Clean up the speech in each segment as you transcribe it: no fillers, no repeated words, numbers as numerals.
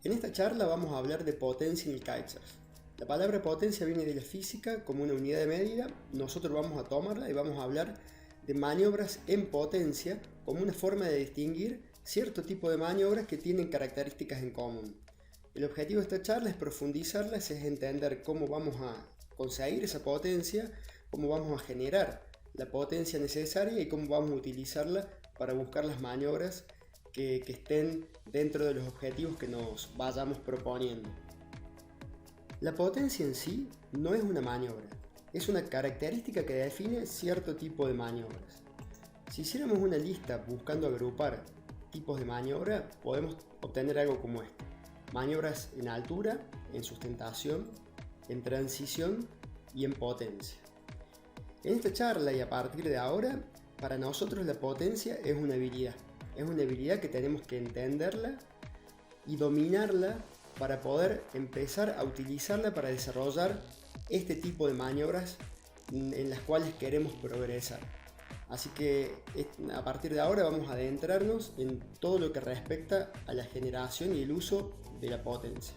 En esta charla vamos a hablar de potencia en el kitesurf. La palabra potencia viene de la física como una unidad de medida. Nosotros vamos a tomarla y vamos a hablar de maniobras en potencia como una forma de distinguir cierto tipo de maniobras que tienen características en común. El objetivo de esta charla es profundizarlas, es entender cómo vamos a conseguir esa potencia, cómo vamos a generar la potencia necesaria y cómo vamos a utilizarla para buscar las maniobras que estén dentro de los objetivos que nos vayamos proponiendo. La potencia en sí no es una maniobra, es una característica que define cierto tipo de maniobras. Si hiciéramos una lista buscando agrupar tipos de maniobra, podemos obtener algo como esto: maniobras en altura, en sustentación, en transición y en potencia. En esta charla y a partir de ahora, para nosotros la potencia es una habilidad. Es una habilidad que tenemos que entenderla y dominarla para poder empezar a utilizarla para desarrollar este tipo de maniobras en las cuales queremos progresar. Así que a partir de ahora vamos a adentrarnos en todo lo que respecta a la generación y el uso de la potencia.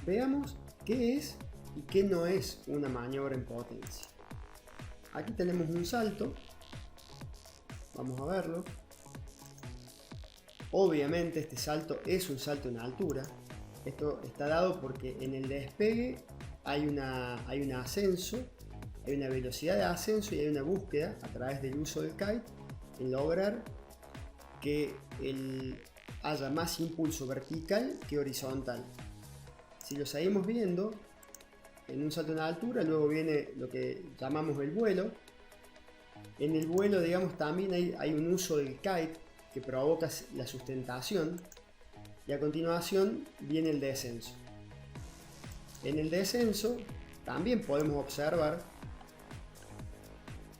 Veamos qué es y qué no es una maniobra en potencia. Aquí tenemos un salto, vamos a verlo. Obviamente este salto es un salto en altura. Esto está dado porque en el despegue hay un ascenso, hay una velocidad de ascenso y hay una búsqueda a través del uso del kite en lograr que haya más impulso vertical que horizontal. Si lo seguimos viendo, en un salto en altura luego viene lo que llamamos el vuelo. En el vuelo, digamos, también hay un uso del kite que provoca la sustentación, y a continuación viene el descenso. En el descenso también podemos observar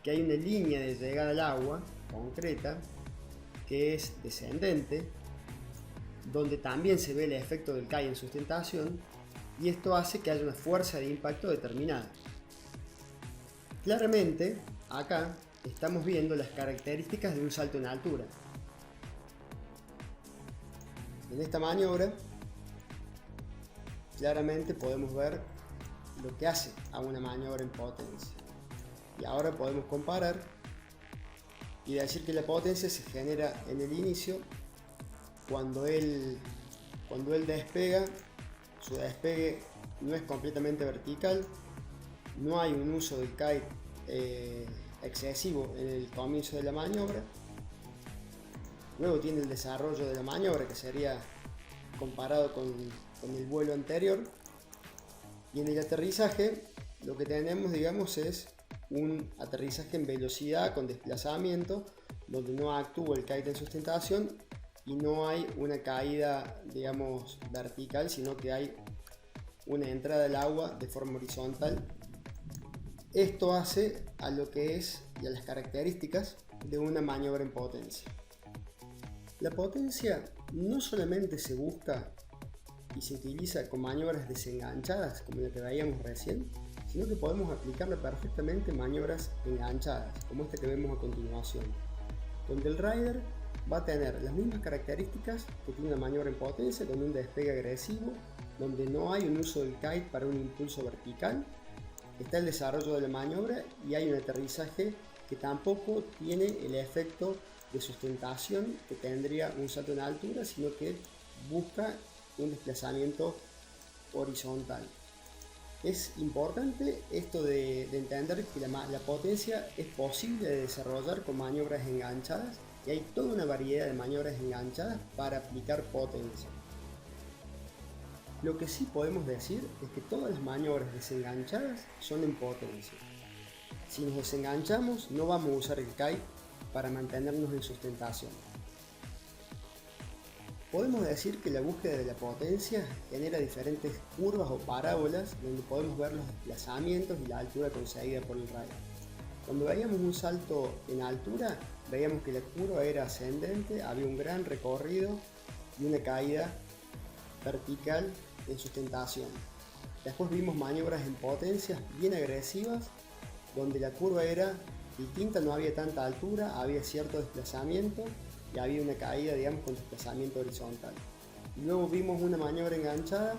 que hay una línea de llegada al agua concreta que es descendente, donde también se ve el efecto del kite en sustentación, y esto hace que haya una fuerza de impacto determinada. Claramente acá estamos viendo las características de un salto en altura. En esta maniobra claramente podemos ver lo que hace a una maniobra en potencia, y ahora podemos comparar y decir que la potencia se genera en el inicio cuando él despega. Su despegue no es completamente vertical, no hay un uso del kite excesivo en el comienzo de la maniobra. Luego tiene el desarrollo de la maniobra, que sería comparado con el vuelo anterior. Y en el aterrizaje lo que tenemos, digamos, es un aterrizaje en velocidad con desplazamiento, donde no actúa el kite en sustentación y no hay una caída, digamos, vertical, sino que hay una entrada al agua de forma horizontal. Esto hace a lo que es y a las características de una maniobra en potencia. La potencia no solamente se busca y se utiliza con maniobras desenganchadas como la que veíamos recién, sino que podemos aplicarla perfectamente en maniobras enganchadas, como esta que vemos a continuación, donde el rider va a tener las mismas características que tiene una maniobra en potencia, con un despegue agresivo, donde no hay un uso del kite para un impulso vertical, está el desarrollo de la maniobra y hay un aterrizaje que tampoco tiene el efecto de sustentación que tendría un salto en altura, sino que busca un desplazamiento horizontal. Es importante esto de entender que la potencia es posible de desarrollar con maniobras enganchadas, y hay toda una variedad de maniobras enganchadas para aplicar potencia. Lo que sí podemos decir es que todas las maniobras desenganchadas son en potencia. Si nos desenganchamos, no vamos a usar el kite para mantenernos en sustentación. Podemos decir que la búsqueda de la potencia genera diferentes curvas o parábolas donde podemos ver los desplazamientos y la altura conseguida por el rider. Cuando veíamos un salto en altura, veíamos que la curva era ascendente, había un gran recorrido y una caída vertical en sustentación. Después vimos maniobras en potencias bien agresivas, donde la curva era distinta, no había tanta altura, había cierto desplazamiento y había una caída, digamos, con desplazamiento horizontal. Luego vimos una maniobra enganchada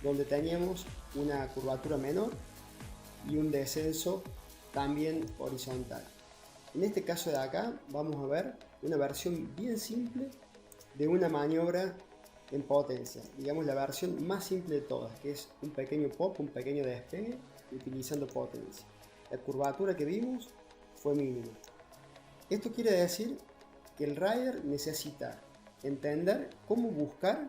donde teníamos una curvatura menor y un descenso también horizontal. En este caso de acá vamos a ver una versión bien simple de una maniobra en potencia, digamos la versión más simple de todas, que es un pequeño pop, un pequeño despegue utilizando potencia. La curvatura que vimos fue mínima. Esto quiere decir que el rider necesita entender cómo buscar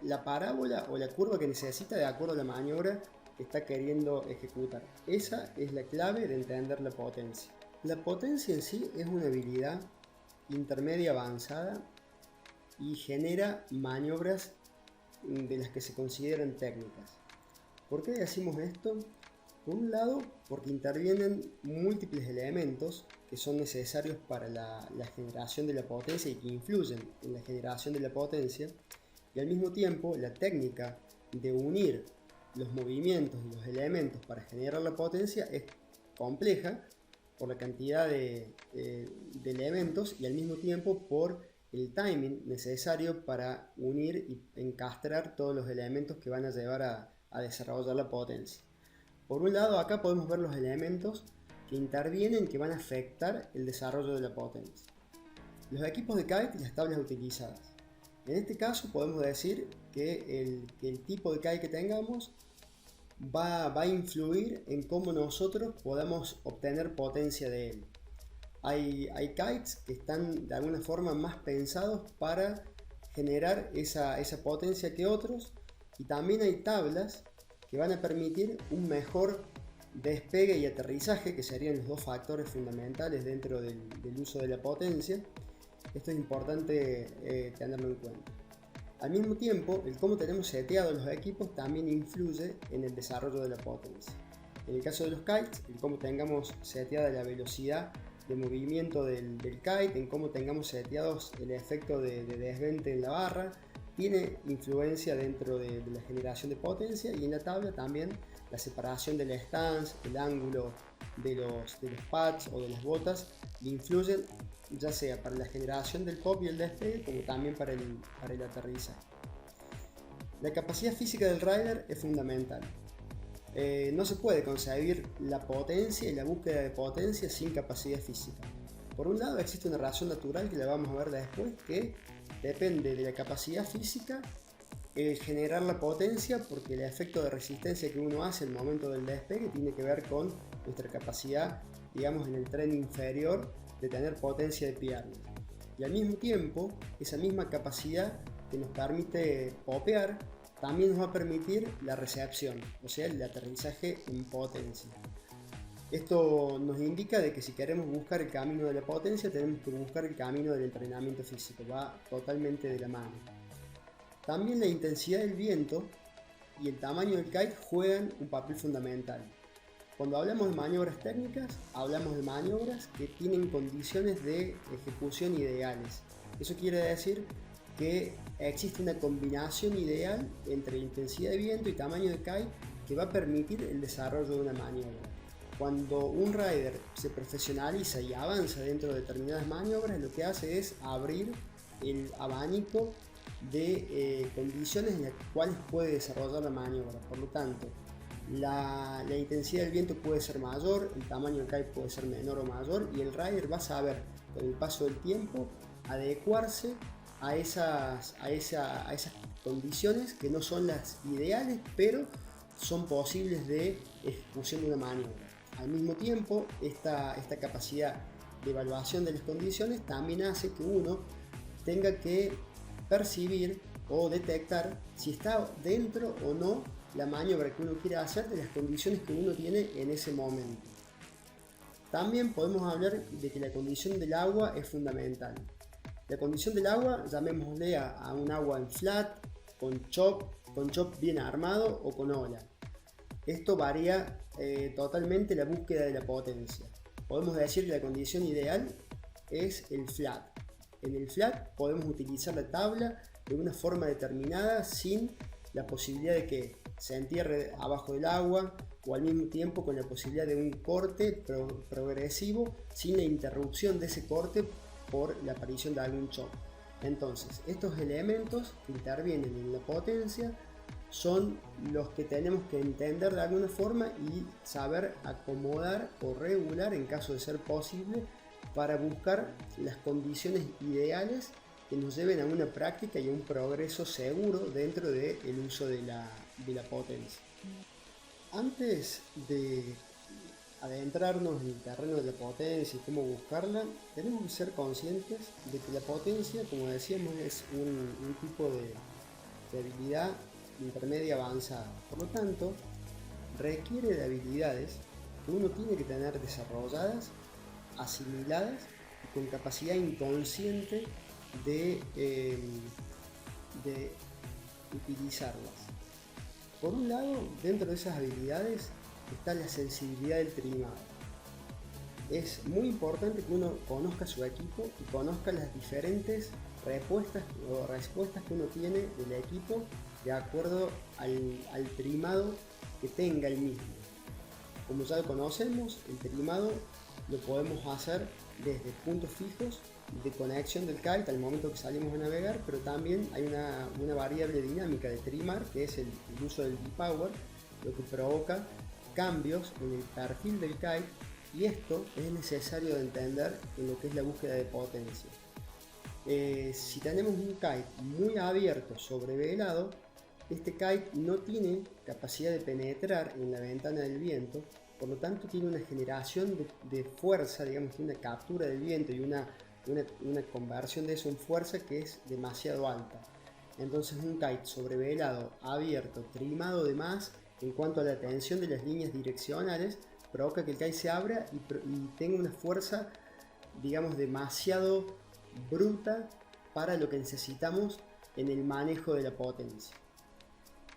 la parábola o la curva que necesita de acuerdo a la maniobra que está queriendo ejecutar. Esa es la clave de entender la potencia. La potencia en sí es una habilidad intermedia avanzada y genera maniobras de las que se consideran técnicas. ¿Por qué decimos esto? Por un lado, porque intervienen múltiples elementos que son necesarios para la generación de la potencia y que influyen en la generación de la potencia, y al mismo tiempo la técnica de unir los movimientos y los elementos para generar la potencia es compleja por la cantidad de elementos y al mismo tiempo por el timing necesario para unir y encastrar todos los elementos que van a llevar a desarrollar la potencia. Por un lado, acá podemos ver los elementos que intervienen, que van a afectar el desarrollo de la potencia. Los equipos de kite y las tablas utilizadas. En este caso podemos decir que el tipo de kite que tengamos va a influir en cómo nosotros podamos obtener potencia de él. Hay kites que están de alguna forma más pensados para generar esa potencia que otros, y también hay tablas que van a permitir un mejor despegue y aterrizaje, que serían los dos factores fundamentales dentro del uso de la potencia. Esto es importante tenerlo en cuenta. Al mismo tiempo, el cómo tenemos seteados los equipos también influye en el desarrollo de la potencia. En el caso de los kites, el cómo tengamos seteada la velocidad de movimiento del kite, en cómo tengamos seteados el efecto de desvente en la barra, tiene influencia dentro de la generación de potencia, y en la tabla también la separación del stance, el ángulo de los pads o de las botas influyen ya sea para la generación del pop y el despegue como también para el aterrizaje. La capacidad física del rider es fundamental. No se puede concebir la potencia y la búsqueda de potencia sin capacidad física. Por un lado existe una razón natural que la vamos a ver después, que depende de la capacidad física generar la potencia, porque el efecto de resistencia que uno hace al momento del despegue tiene que ver con nuestra capacidad, digamos, en el tren inferior de tener potencia de piernas. Y al mismo tiempo, esa misma capacidad que nos permite popear también nos va a permitir la recepción, o sea, el aterrizaje en potencia. Esto nos indica de que si queremos buscar el camino de la potencia, tenemos que buscar el camino del entrenamiento físico, va totalmente de la mano. También la intensidad del viento y el tamaño del kite juegan un papel fundamental. Cuando hablamos de maniobras técnicas, hablamos de maniobras que tienen condiciones de ejecución ideales. Eso quiere decir que existe una combinación ideal entre intensidad de viento y tamaño de kite que va a permitir el desarrollo de una maniobra. Cuando un rider se profesionaliza y avanza dentro de determinadas maniobras, lo que hace es abrir el abanico de condiciones en las cuales puede desarrollar la maniobra. Por lo tanto, la intensidad del viento puede ser mayor, el tamaño del kite puede ser menor o mayor, y el rider va a saber con el paso del tiempo adecuarse a esas condiciones que no son las ideales, pero son posibles de ejecución de una maniobra. Al mismo tiempo, esta capacidad de evaluación de las condiciones también hace que uno tenga que percibir o detectar si está dentro o no la maniobra que uno quiere hacer de las condiciones que uno tiene en ese momento. También podemos hablar de que la condición del agua es fundamental. La condición del agua, llamémosle a un agua en flat, con chop bien armado o con ola. Esto varía totalmente la búsqueda de la potencia. Podemos decir que la condición ideal es el flat. En el flat podemos utilizar la tabla de una forma determinada sin la posibilidad de que se entierre abajo del agua, o al mismo tiempo con la posibilidad de un corte progresivo sin la interrupción de ese corte por la aparición de algún chop. Entonces, estos elementos que intervienen en la potencia son los que tenemos que entender de alguna forma y saber acomodar o regular en caso de ser posible para buscar las condiciones ideales que nos lleven a una práctica y a un progreso seguro dentro del uso de la potencia. Antes de adentrarnos en el terreno de la potencia y cómo buscarla, tenemos que ser conscientes de que la potencia, como decíamos, es un tipo de habilidad intermedia avanzada. Por lo tanto, requiere de habilidades que uno tiene que tener desarrolladas, asimiladas y con capacidad inconsciente de utilizarlas. Por un lado, dentro de esas habilidades está la sensibilidad del trimado. Es muy importante que uno conozca su equipo y conozca las diferentes respuestas que uno tiene del equipo de acuerdo al trimado que tenga el mismo. Como ya lo conocemos, el trimado lo podemos hacer desde puntos fijos de conexión del kite al momento que salimos a navegar, pero también hay una variable dinámica de trimar, que es el uso del V-Power, lo que provoca cambios en el perfil del kite, y esto es necesario de entender en lo que es la búsqueda de potencia. Si tenemos un kite muy abierto, sobrevelado, este kite no tiene capacidad de penetrar en la ventana del viento, por lo tanto tiene una generación de fuerza, digamos, una captura del viento y una conversión de eso en fuerza que es demasiado alta. Entonces un kite sobrevelado, abierto, trimado de más en cuanto a la tensión de las líneas direccionales, provoca que el kite se abra y tenga una fuerza, digamos, demasiado bruta para lo que necesitamos en el manejo de la potencia.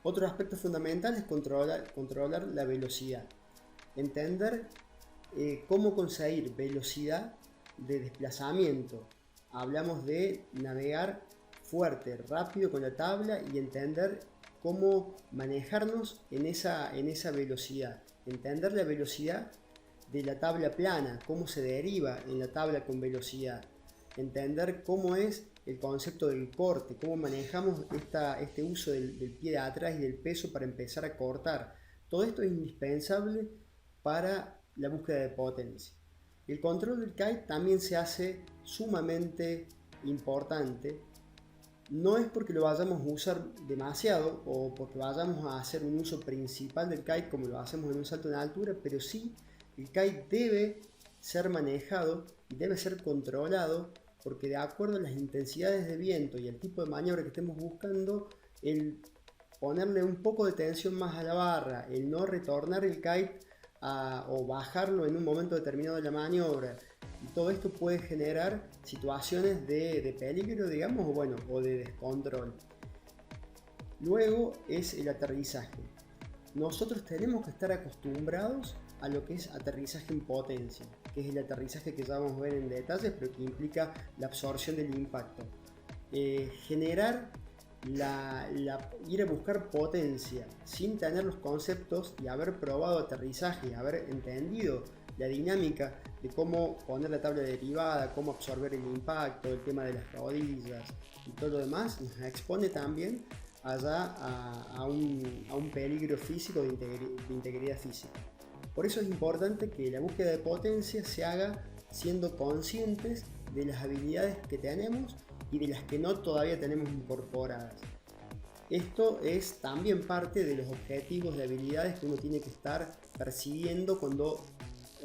Otro aspecto fundamental es controlar la velocidad. Entender cómo conseguir velocidad de desplazamiento. Hablamos de navegar fuerte, rápido con la tabla y entender cómo manejarnos en esa velocidad. Entender la velocidad de la tabla plana, cómo se deriva en la tabla con velocidad. Entender cómo es el concepto del corte, cómo manejamos este uso del pie de atrás y del peso para empezar a cortar. Todo esto es indispensable para la búsqueda de potencia. El control del kite también se hace sumamente importante. No es porque lo vayamos a usar demasiado o porque vayamos a hacer un uso principal del kite como lo hacemos en un salto en altura, pero sí el kite debe ser manejado y debe ser controlado, porque de acuerdo a las intensidades de viento y el tipo de maniobra que estemos buscando, el ponerle un poco de tensión más a la barra, el no retornar el kite o bajarlo en un momento determinado de la maniobra, y todo esto puede generar situaciones de peligro, digamos, o de descontrol. Luego es el aterrizaje. Nosotros tenemos que estar acostumbrados a lo que es aterrizaje en potencia, que es el aterrizaje que ya vamos a ver en detalles, pero que implica la absorción del impacto. Generar ir a buscar potencia sin tener los conceptos y haber probado aterrizaje, haber entendido la dinámica de cómo poner la tabla derivada, cómo absorber el impacto, el tema de las rodillas y todo lo demás, nos expone también allá a un peligro físico de integridad física. Por eso es importante que la búsqueda de potencia se haga siendo conscientes de las habilidades que tenemos y de las que no todavía tenemos incorporadas. Esto es también parte de los objetivos de habilidades que uno tiene que estar persiguiendo cuando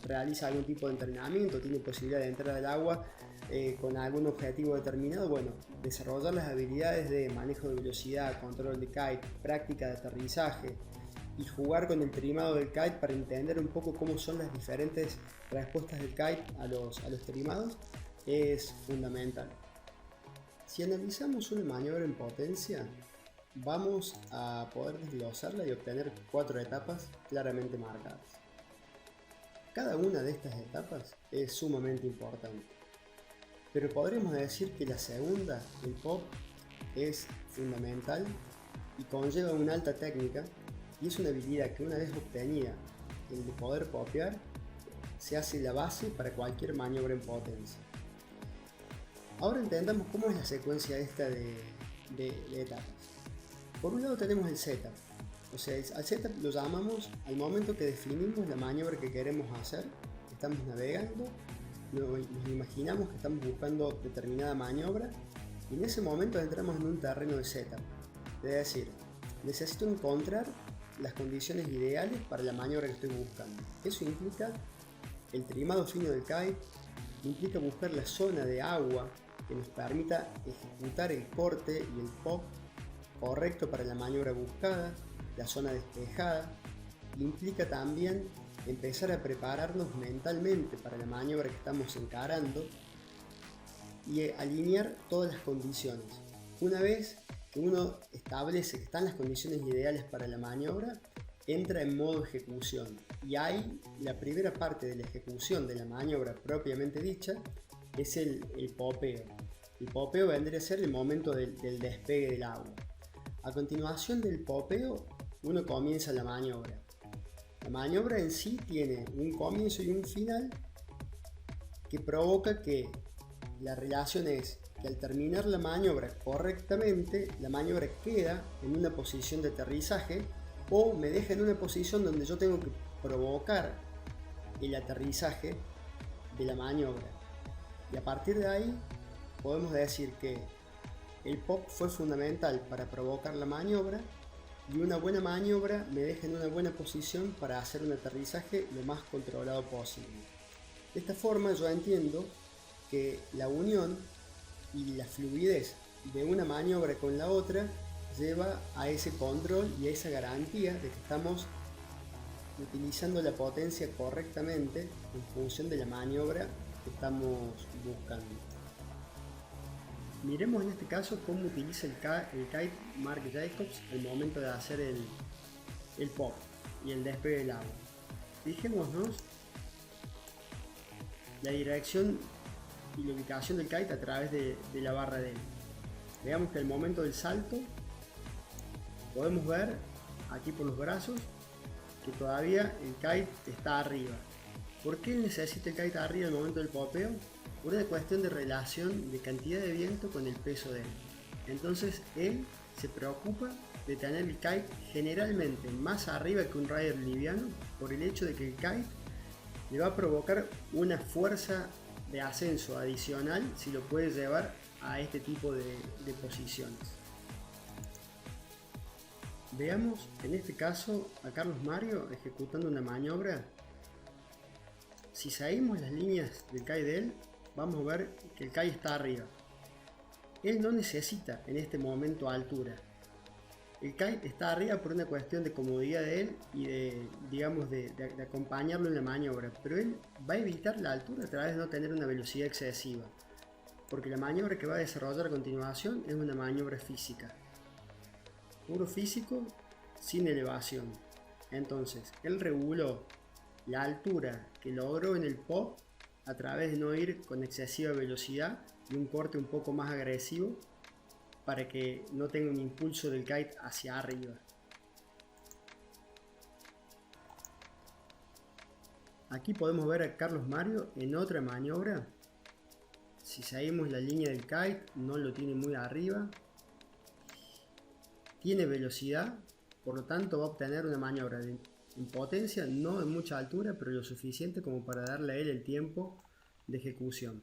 realiza algún tipo de entrenamiento, tiene posibilidad de entrar al agua con algún objetivo determinado. Bueno, desarrollar las habilidades de manejo de velocidad, control de kite, práctica de aterrizaje y jugar con el trimado del kite para entender un poco cómo son las diferentes respuestas del kite a los trimados es fundamental. Si analizamos una maniobra en potencia, vamos a poder desglosarla y obtener 4 etapas claramente marcadas. Cada una de estas etapas es sumamente importante, pero podríamos decir que la segunda, el pop, es fundamental y conlleva una alta técnica, y es una habilidad que una vez obtenida, el de poder popear, se hace la base para cualquier maniobra en potencia. Ahora entendamos cómo es la secuencia esta de etapas. Por un lado tenemos el setup. O sea, al setup lo llamamos al momento que definimos la maniobra que queremos hacer. Estamos navegando, nos imaginamos que estamos buscando determinada maniobra y en ese momento entramos en un terreno de setup. Es decir, necesito encontrar las condiciones ideales para la maniobra que estoy buscando. Eso implica el trimado fino del kite, implica buscar la zona de agua que nos permita ejecutar el corte y el pop correcto para la maniobra buscada, la zona despejada. Implica también empezar a prepararnos mentalmente para la maniobra que estamos encarando y alinear todas las condiciones. Una vez que uno establece que están las condiciones ideales para la maniobra, entra en modo ejecución y ahí la primera parte de la ejecución de la maniobra propiamente dicha es el popeo. El popeo vendría a ser el momento del despegue del agua. A continuación del popeo uno comienza la maniobra. La maniobra en sí tiene un comienzo y un final que provoca que la relación es que al terminar la maniobra correctamente, la maniobra queda en una posición de aterrizaje o me deja en una posición donde yo tengo que provocar el aterrizaje de la maniobra. Y a partir de ahí podemos decir que el pop fue fundamental para provocar la maniobra y una buena maniobra me deja en una buena posición para hacer un aterrizaje lo más controlado posible. De esta forma yo entiendo que la unión y la fluidez de una maniobra con la otra lleva a ese control y a esa garantía de que estamos utilizando la potencia correctamente en función de la maniobra que estamos buscando. Miremos en este caso cómo utiliza el kite Marc Jacobs al momento de hacer el pop y el despegue del agua. Fijémonos la dirección y la ubicación del kite a través de la barra de él. Veamos que al momento del salto podemos ver aquí por los brazos que todavía el kite está arriba. ¿Por qué necesita el kite arriba al momento del popeo? Por una cuestión de relación de cantidad de viento con el peso de él. Entonces él se preocupa de tener el kite generalmente más arriba que un rider liviano por el hecho de que el kite le va a provocar una fuerza de ascenso adicional si lo puede llevar a este tipo de posiciones. Veamos en este caso a Carlos Mario ejecutando una maniobra. Si seguimos las líneas del kite de él, vamos a ver que el kite está arriba. Él no necesita en este momento altura. El kite está arriba por una cuestión de comodidad de él y de acompañarlo en la maniobra, pero él va a evitar la altura a través de no tener una velocidad excesiva, porque la maniobra que va a desarrollar a continuación es una maniobra física, puro físico sin elevación. Entonces él reguló la altura que logró en el pop a través de no ir con excesiva velocidad y un corte un poco más agresivo para que no tenga un impulso del kite hacia arriba. Aquí podemos ver a Carlos Mario en otra maniobra. Si seguimos la línea del kite, no lo tiene muy arriba. Tiene velocidad, por lo tanto va a obtener una maniobra en potencia, no en mucha altura, pero lo suficiente como para darle a él el tiempo de ejecución.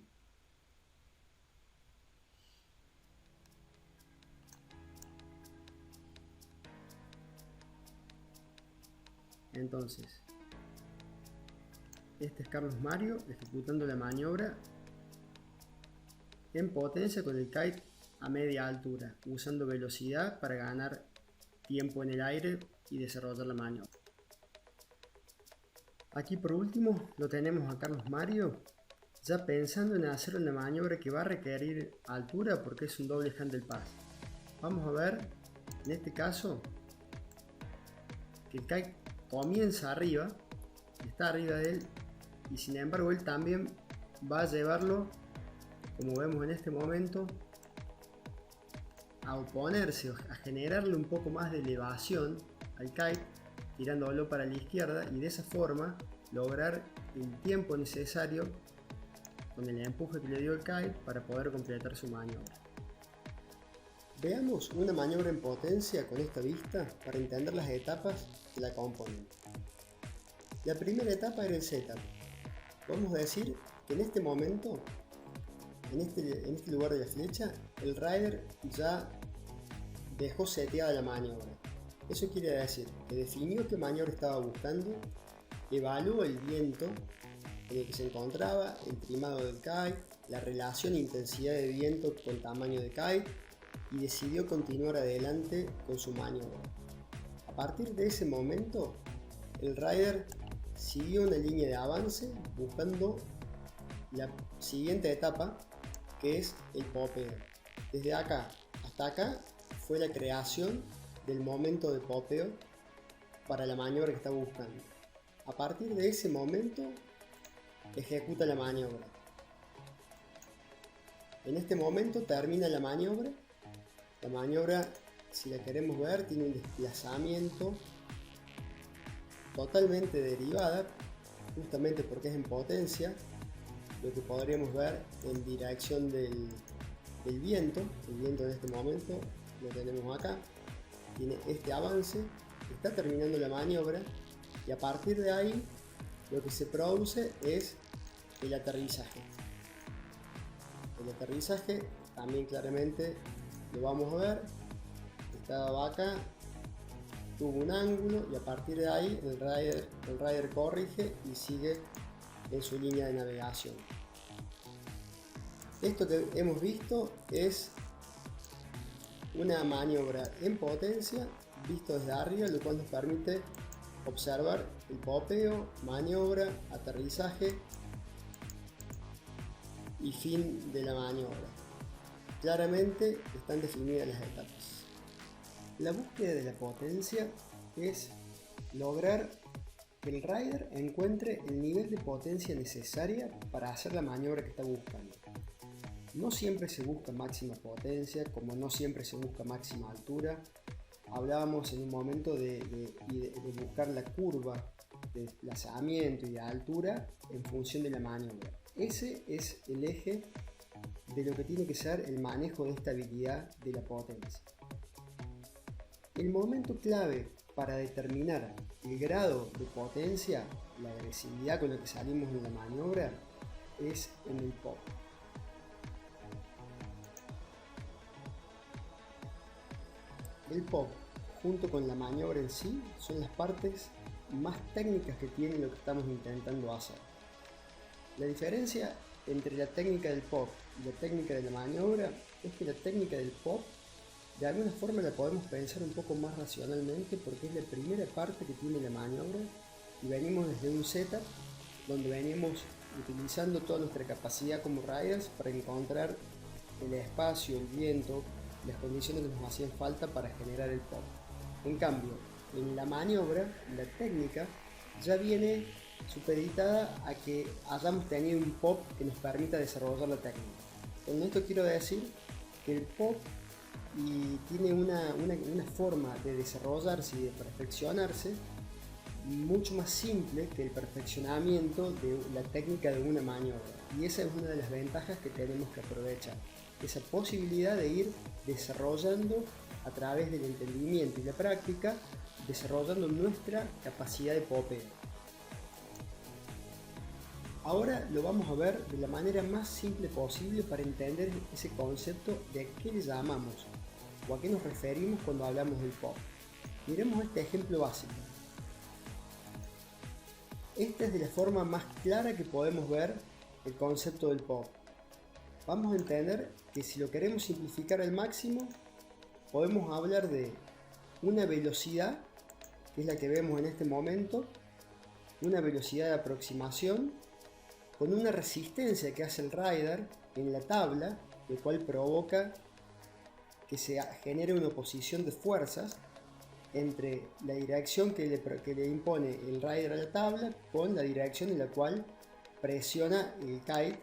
Entonces, este es Carlos Mario ejecutando la maniobra en potencia con el kite a media altura, usando velocidad para ganar tiempo en el aire y desarrollar la maniobra. Aquí por último lo tenemos a Carlos Mario ya pensando en hacer una maniobra que va a requerir altura porque es un doble handle pass. Vamos a ver en este caso que el kite comienza arriba, está arriba de él y sin embargo él también va a llevarlo, como vemos en este momento, a oponerse, a generarle un poco más de elevación al kite, tirándolo para la izquierda y de esa forma lograr el tiempo necesario con el empuje que le dio el kite para poder completar su maniobra. Veamos una maniobra en potencia con esta vista para entender las etapas que la componen. La primera etapa era el setup. Vamos a decir que en este momento, en este lugar de la flecha, el rider ya dejó seteada la maniobra. Eso quiere decir que definió qué maniobra estaba buscando, evaluó el viento en el que se encontraba, el trimado del kite, la relación e intensidad de viento con tamaño de kite y decidió continuar adelante con su maniobra. A partir de ese momento, el rider siguió una línea de avance buscando la siguiente etapa, que es el popeo. Desde acá hasta acá fue la creación del momento de popeo para la maniobra que está buscando. A partir de ese momento ejecuta la maniobra. En este momento termina la maniobra. La maniobra, si la queremos ver, tiene un desplazamiento totalmente derivada, justamente porque es en potencia, lo que podríamos ver en dirección del viento. El viento en este momento lo tenemos acá, tiene este avance, está terminando la maniobra y a partir de ahí lo que se produce es el aterrizaje. El aterrizaje también claramente lo vamos a ver. Esta vaca tuvo un ángulo y a partir de ahí el rider corrige y sigue en su línea de navegación. Esto que hemos visto es una maniobra en potencia visto desde arriba, lo cual nos permite observar el popeo, maniobra, aterrizaje y fin de la maniobra. Claramente están definidas las etapas. La búsqueda de la potencia es lograr que el rider encuentre el nivel de potencia necesaria para hacer la maniobra que está buscando. No siempre se busca máxima potencia, como no siempre se busca máxima altura. Hablábamos en un momento de buscar la curva de desplazamiento y de altura en función de la maniobra. Ese es el eje de lo que tiene que ser el manejo de estabilidad de la potencia. El momento clave para determinar el grado de potencia, la agresividad con la que salimos en la maniobra, es en el pop. El pop, junto con la maniobra en sí, son las partes más técnicas que tiene lo que estamos intentando hacer. La diferencia entre la técnica del pop y la técnica de la maniobra es que la técnica del pop de alguna forma la podemos pensar un poco más racionalmente porque es la primera parte que tiene la maniobra y venimos desde un setup donde venimos utilizando toda nuestra capacidad como riders para encontrar el espacio, el viento, las condiciones que nos hacían falta para generar el pop. En cambio, en la maniobra, la técnica ya viene supeditada a que hayamos tenido un pop que nos permita desarrollar la técnica. Con esto quiero decir que el pop tiene una forma de desarrollarse y de perfeccionarse mucho más simple que el perfeccionamiento de la técnica de una maniobra, y esa es una de las ventajas que tenemos que aprovechar, esa posibilidad de ir desarrollando a través del entendimiento y la práctica, desarrollando nuestra capacidad de popeo. Ahora lo vamos a ver de la manera más simple posible para entender ese concepto de a qué le llamamos o a qué nos referimos cuando hablamos del pop. Miremos este ejemplo básico. Esta es de la forma más clara que podemos ver el concepto del pop. Vamos a entender que si lo queremos simplificar al máximo, podemos hablar de una velocidad, que es la que vemos en este momento, una velocidad de aproximación, con una resistencia que hace el rider en la tabla, lo cual provoca que se genere una oposición de fuerzas entre la dirección que le impone el rider a la tabla con la dirección en la cual presiona el kite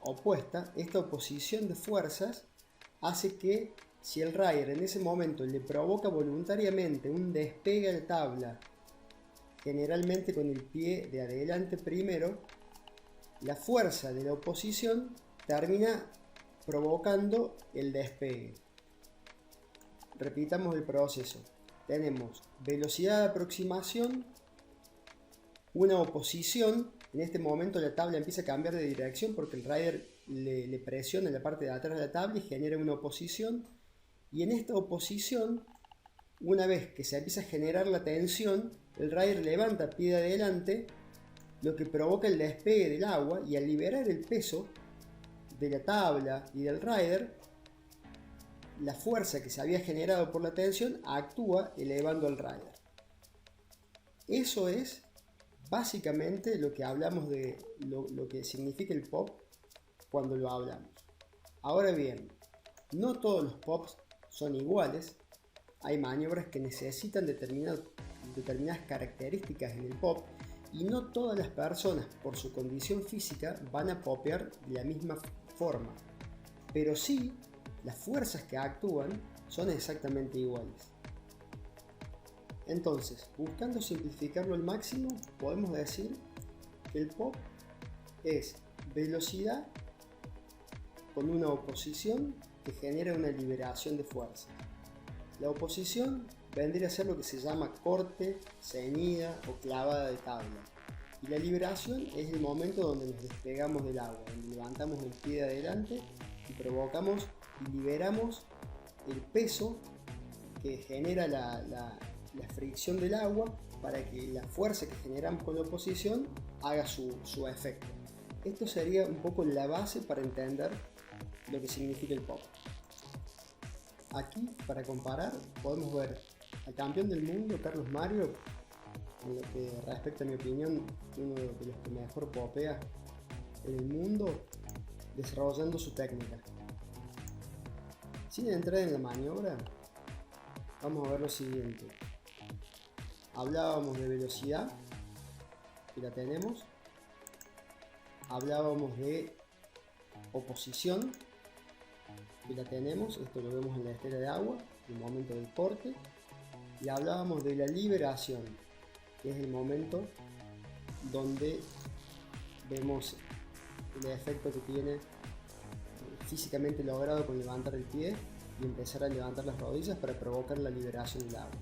opuesta. Esta oposición de fuerzas hace que si el rider en ese momento le provoca voluntariamente un despegue a la tabla, generalmente con el pie de adelante primero, la fuerza de la oposición termina provocando el despegue. Repitamos el proceso. Tenemos velocidad de aproximación, una oposición. En este momento la tabla empieza a cambiar de dirección porque el rider le presiona en la parte de atrás de la tabla y genera una oposición. Y en esta oposición, una vez que se empieza a generar la tensión, el rider levanta pie de adelante, lo que provoca el despegue del agua, y al liberar el peso de la tabla y del rider, la fuerza que se había generado por la tensión actúa elevando al rider. Eso es básicamente lo que hablamos de lo que significa el pop cuando lo hablamos. Ahora bien, no todos los pops son iguales. Hay maniobras que necesitan determinadas características en el pop, y no todas las personas por su condición física van a popear de la misma forma, pero sí las fuerzas que actúan son exactamente iguales. Entonces, buscando simplificarlo al máximo, podemos decir que el pop es velocidad con una oposición que genera una liberación de fuerza. La oposición vendría a ser lo que se llama corte, ceñida o clavada de tabla. Y la liberación es el momento donde nos despegamos del agua, donde levantamos el pie de adelante y provocamos y liberamos el peso que genera la fricción del agua para que la fuerza que generamos con la oposición haga su efecto. Esto sería un poco la base para entender lo que significa el pop. Aquí, para comparar, podemos ver al campeón del mundo, Carlos Mario, en lo que respecta a mi opinión, uno de los que mejor popea en el mundo, desarrollando su técnica. Sin entrar en la maniobra, vamos a ver lo siguiente. Hablábamos de velocidad, y la tenemos. Hablábamos de oposición, y la tenemos. Esto lo vemos en la estela de agua, el momento del corte. Y hablábamos de la liberación, que es el momento donde vemos el efecto que tiene físicamente logrado con levantar el pie y empezar a levantar las rodillas para provocar la liberación del agua.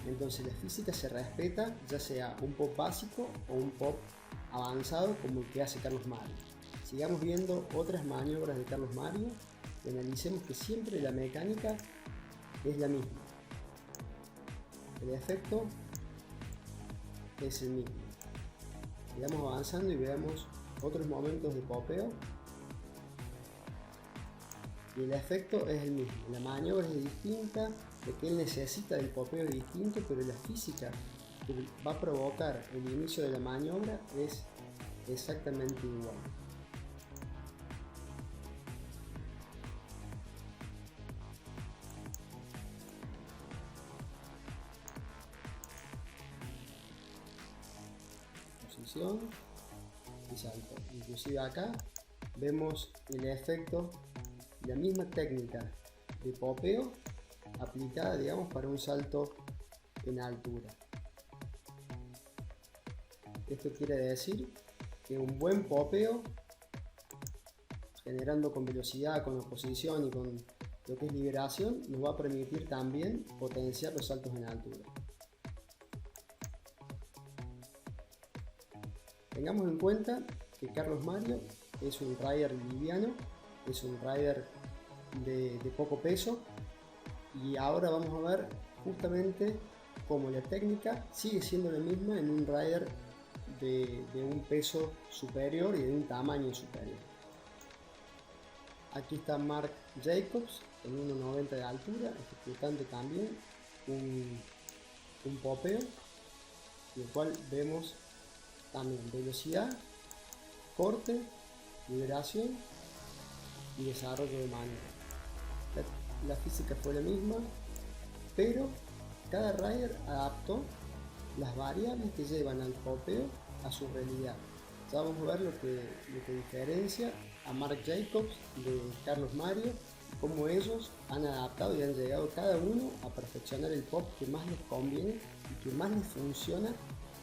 Entonces la física se respeta, ya sea un pop básico o un pop avanzado como el que hace Carlos Mario. Sigamos viendo otras maniobras de Carlos Mario y analicemos que siempre la mecánica es la misma. El efecto es el mismo. Sigamos avanzando y veamos otros momentos de popeo. Y el efecto es el mismo. La maniobra es distinta, lo que él necesita del popeo es distinto, pero la física que va a provocar el inicio de la maniobra es exactamente igual. Posición y salto. Inclusive acá vemos el efecto, la misma técnica de popeo aplicada, digamos, para un salto en altura. Esto quiere decir que un buen popeo, generando con velocidad, con oposición y con lo que es liberación, nos va a permitir también potenciar los saltos en altura. Tengamos en cuenta que Carlos Mario es un rider liviano, es un rider de poco peso, y ahora vamos a ver justamente cómo la técnica sigue siendo la misma en un rider de un peso superior y de un tamaño superior. Aquí está Mark Jacobs en 1,90 de altura, ejecutando también un popeo, en el cual vemos también velocidad, corte, liberación y desarrollo de maniobra. La física fue la misma, pero cada rider adaptó las variables que llevan al popeo a su realidad. Ya vamos a ver lo que diferencia a Mark Jacobs de Carlos Mario, cómo ellos han adaptado y han llegado cada uno a perfeccionar el pop que más les conviene y que más les funciona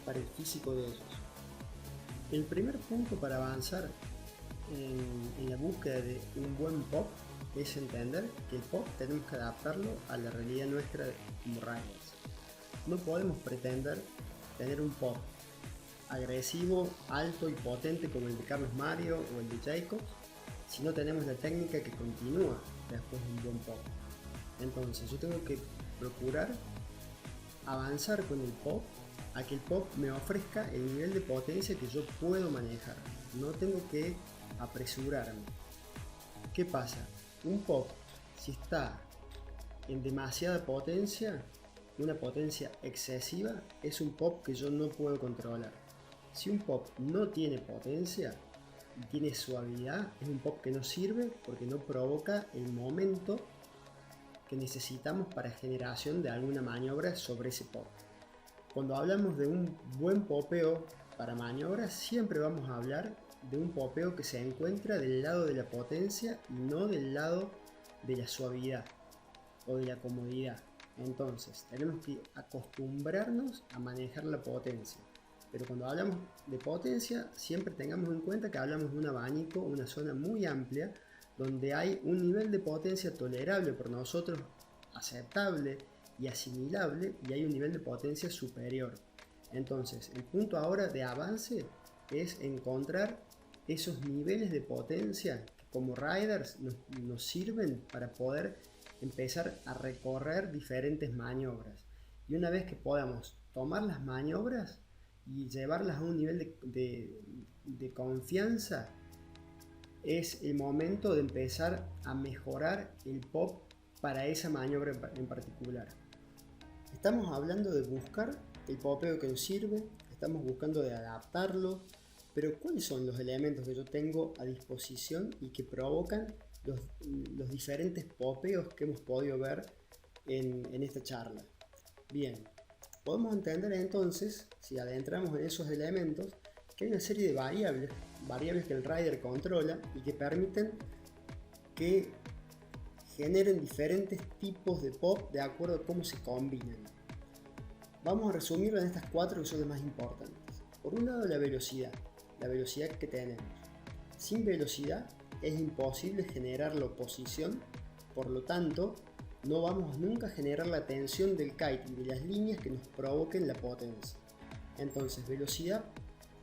para el físico de ellos. El primer punto para avanzar en la búsqueda de un buen pop es entender que el pop tenemos que adaptarlo a la realidad nuestra como riders. No podemos pretender tener un pop agresivo, alto y potente como el de Carlos Mario o el de Jacobs si no tenemos la técnica que continúa después de un buen pop. Entonces yo tengo que procurar avanzar con el pop a que el pop me ofrezca el nivel de potencia que yo puedo manejar. No tengo que apresurarme. ¿Qué pasa? Un pop, si está en demasiada potencia, una potencia excesiva, es un pop que yo no puedo controlar. Si un pop no tiene potencia y tiene suavidad, es un pop que no sirve porque no provoca el momento que necesitamos para generación de alguna maniobra sobre ese pop. Cuando hablamos de un buen popeo para maniobras, siempre vamos a hablar de un popeo que se encuentra del lado de la potencia y no del lado de la suavidad o de la comodidad. Entonces, tenemos que acostumbrarnos a manejar la potencia. Pero cuando hablamos de potencia, siempre tengamos en cuenta que hablamos de un abanico, una zona muy amplia, donde hay un nivel de potencia tolerable por nosotros, aceptable y asimilable, y hay un nivel de potencia superior. Entonces, el punto ahora de avance es encontrar esos niveles de potencia que como riders nos sirven para poder empezar a recorrer diferentes maniobras. Y una vez que podamos tomar las maniobras y llevarlas a un nivel de confianza, es el momento de empezar a mejorar el pop para esa maniobra en particular. Estamos hablando de buscar el popeo que nos sirve, estamos buscando de adaptarlo, pero ¿cuáles son los elementos que yo tengo a disposición y que provocan los diferentes popeos que hemos podido ver en esta charla? Bien, podemos entender entonces, si adentramos en esos elementos, que hay una serie de variables que el rider controla y que permiten que generen diferentes tipos de pop de acuerdo a cómo se combinan. Vamos a resumirlo en estas cuatro que son las más importantes. Por un lado, la velocidad que tenemos. Sin velocidad es imposible generar la oposición, por lo tanto, no vamos nunca a generar la tensión del kite y de las líneas que nos provoquen la potencia. Entonces, velocidad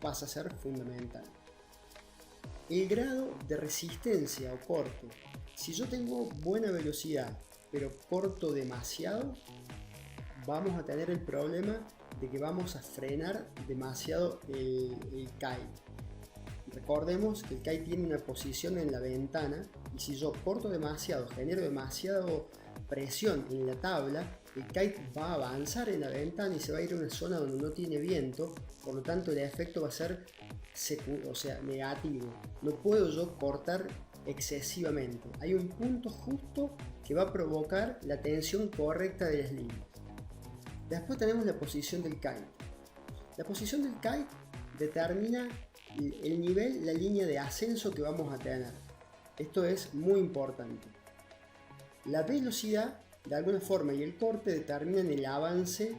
pasa a ser fundamental. El grado de resistencia o corte. Si yo tengo buena velocidad, pero corto demasiado, vamos a tener el problema de que vamos a frenar demasiado el kite. Recordemos que el kite tiene una posición en la ventana y si yo corto demasiado, genero demasiado presión en la tabla, el kite va a avanzar en la ventana y se va a ir a una zona donde no tiene viento, por lo tanto el efecto va a ser negativo. No puedo yo cortar excesivamente. Hay un punto justo que va a provocar la tensión correcta de las líneas. Después tenemos la posición del kite. La posición del kite determina el nivel, la línea de ascenso que vamos a tener. Esto es muy importante. La velocidad, de alguna forma, y el corte determinan el avance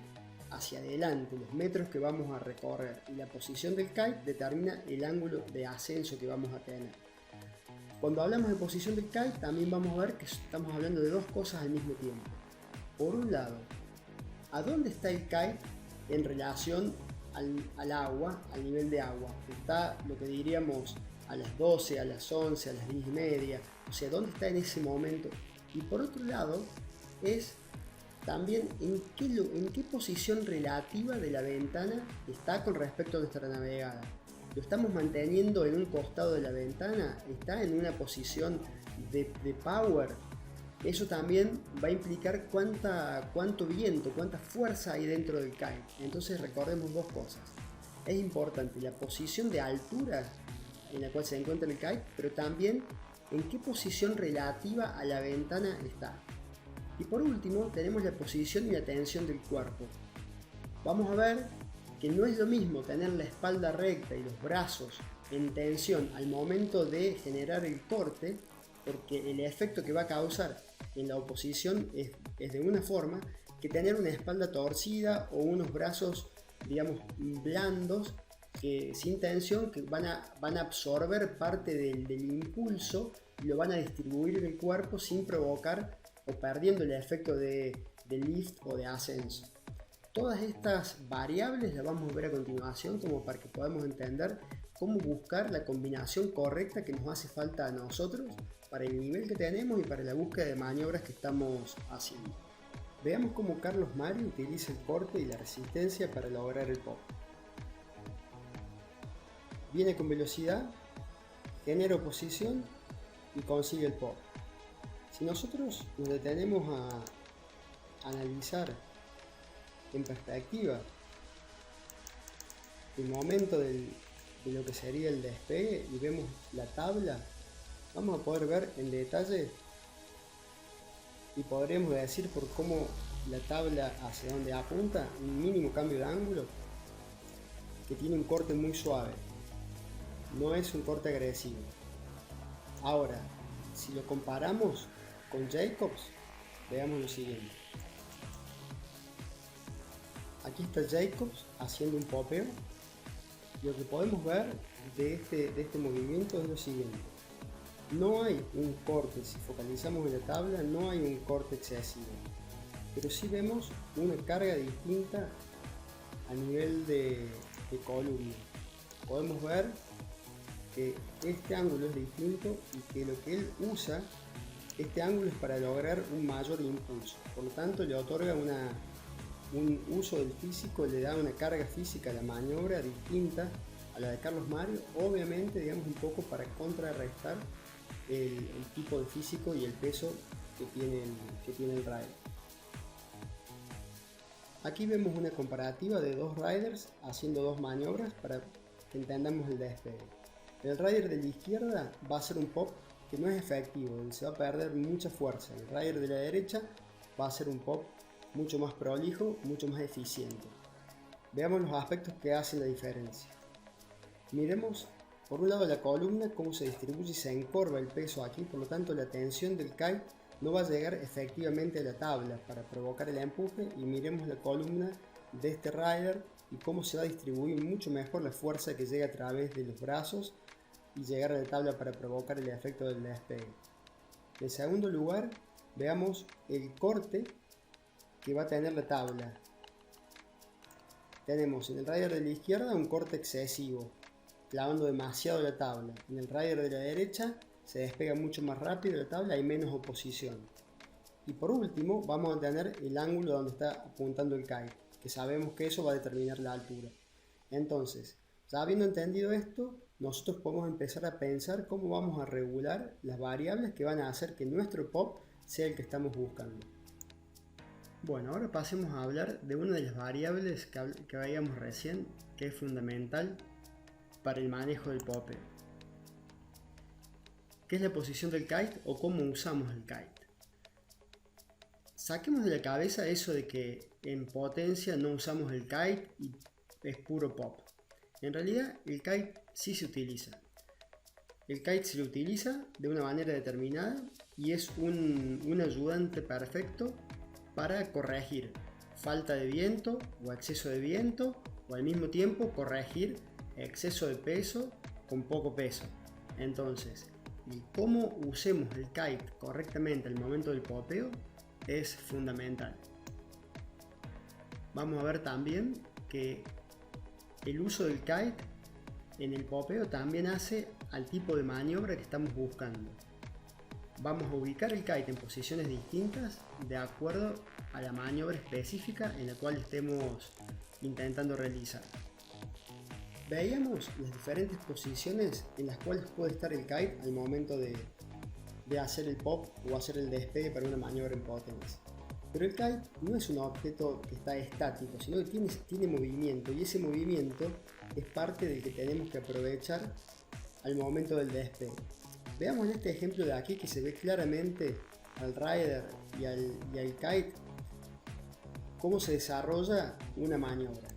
hacia adelante, los metros que vamos a recorrer. Y la posición del kite determina el ángulo de ascenso que vamos a tener. Cuando hablamos de posición del kite, también vamos a ver que estamos hablando de dos cosas al mismo tiempo. Por un lado, ¿a dónde está el kite en relación al agua, al nivel de agua? Está lo que diríamos a las 12, a las 11, a las 10 y media, o sea, ¿dónde está en ese momento? Y por otro lado, es también en qué posición relativa de la ventana está con respecto a nuestra navegada. ¿Lo estamos manteniendo en un costado de la ventana? ¿Está en una posición de power? Eso también va a implicar cuánto viento, cuánta fuerza hay dentro del kite. Entonces recordemos dos cosas. Es importante la posición de altura en la cual se encuentra el kite, pero también en qué posición relativa a la ventana está. Y por último tenemos la posición y la tensión del cuerpo. Vamos a ver que no es lo mismo tener la espalda recta y los brazos en tensión al momento de generar el corte, porque el efecto que va a causar en la oposición es de una forma, que tener una espalda torcida o unos brazos, digamos, blandos, sin tensión, que van a absorber parte del impulso y lo van a distribuir en el cuerpo sin provocar o perdiendo el efecto de lift o de ascenso. Todas estas variables las vamos a ver a continuación como para que podamos entender cómo buscar la combinación correcta que nos hace falta a nosotros para el nivel que tenemos y para la búsqueda de maniobras que estamos haciendo. Veamos cómo Carlos Mario utiliza el corte y la resistencia para lograr el pop. Viene con velocidad, genera oposición y consigue el pop. Si nosotros nos detenemos a analizar en perspectiva el momento de lo que sería el despegue y vemos la tabla, vamos a poder ver en detalle y podremos decir por cómo la tabla hacia donde apunta un mínimo cambio de ángulo, que tiene un corte muy suave, no es un corte agresivo. Ahora, si lo comparamos con Jacobs, veamos lo siguiente. Aquí está Jacobs haciendo un popeo. Lo que podemos ver de este movimiento es lo siguiente. No hay un corte, si focalizamos en la tabla, no hay un corte excesivo. Pero sí vemos una carga distinta a nivel de columna. Podemos ver que este ángulo es distinto y que lo que él usa, este ángulo es para lograr un mayor impulso. Por lo tanto, le otorga un uso del físico, le da una carga física a la maniobra distinta a la de Carlos Mario, obviamente, digamos, un poco para contrarrestar el tipo de físico y el peso que tiene el rider. Aquí vemos una comparativa de dos riders haciendo dos maniobras para que entendamos el despegue. El rider de la izquierda va a hacer un pop que no es efectivo, se va a perder mucha fuerza. El rider de la derecha va a hacer un pop mucho más prolijo, mucho más eficiente. Veamos los aspectos que hacen la diferencia. Miremos por un lado la columna, cómo se distribuye y se encorva el peso aquí, por lo tanto la tensión del kite no va a llegar efectivamente a la tabla para provocar el empuje, y miremos la columna de este rider y cómo se va a distribuir mucho mejor la fuerza que llega a través de los brazos y llegar a la tabla para provocar el efecto del despegue. En segundo lugar, veamos el corte que va a tener la tabla. Tenemos en el rider de la izquierda un corte excesivo, clavando demasiado la tabla. En el rider de la derecha se despega mucho más rápido la tabla, hay menos oposición. Y por último vamos a tener el ángulo donde está apuntando el kite, que sabemos que eso va a determinar la altura. Entonces, ya habiendo entendido esto, nosotros podemos empezar a pensar cómo vamos a regular las variables que van a hacer que nuestro pop sea el que estamos buscando. Bueno, ahora pasemos a hablar de una de las variables que veíamos recién, que es fundamental para el manejo del popeo, que es la posición del kite o cómo usamos el kite. Saquemos de la cabeza eso de que en potencia no usamos el kite y es puro pop. En realidad el kite sí se utiliza. El kite se lo utiliza de una manera determinada y es un ayudante perfecto para corregir falta de viento o exceso de viento, o al mismo tiempo corregir exceso de peso con poco peso. Entonces, cómo usemos el kite correctamente al momento del popeo es fundamental. Vamos a ver también que el uso del kite en el popeo también hace al tipo de maniobra que estamos buscando. Vamos a ubicar el kite en posiciones distintas de acuerdo a la maniobra específica en la cual estemos intentando realizar. Veíamos las diferentes posiciones en las cuales puede estar el kite al momento de hacer el pop o hacer el despegue para una maniobra en potencia. Pero el kite no es un objeto que está estático, sino que tiene movimiento, y ese movimiento es parte del que tenemos que aprovechar al momento del despegue. Veamos en este ejemplo de aquí que se ve claramente al rider y al kite cómo se desarrolla una maniobra.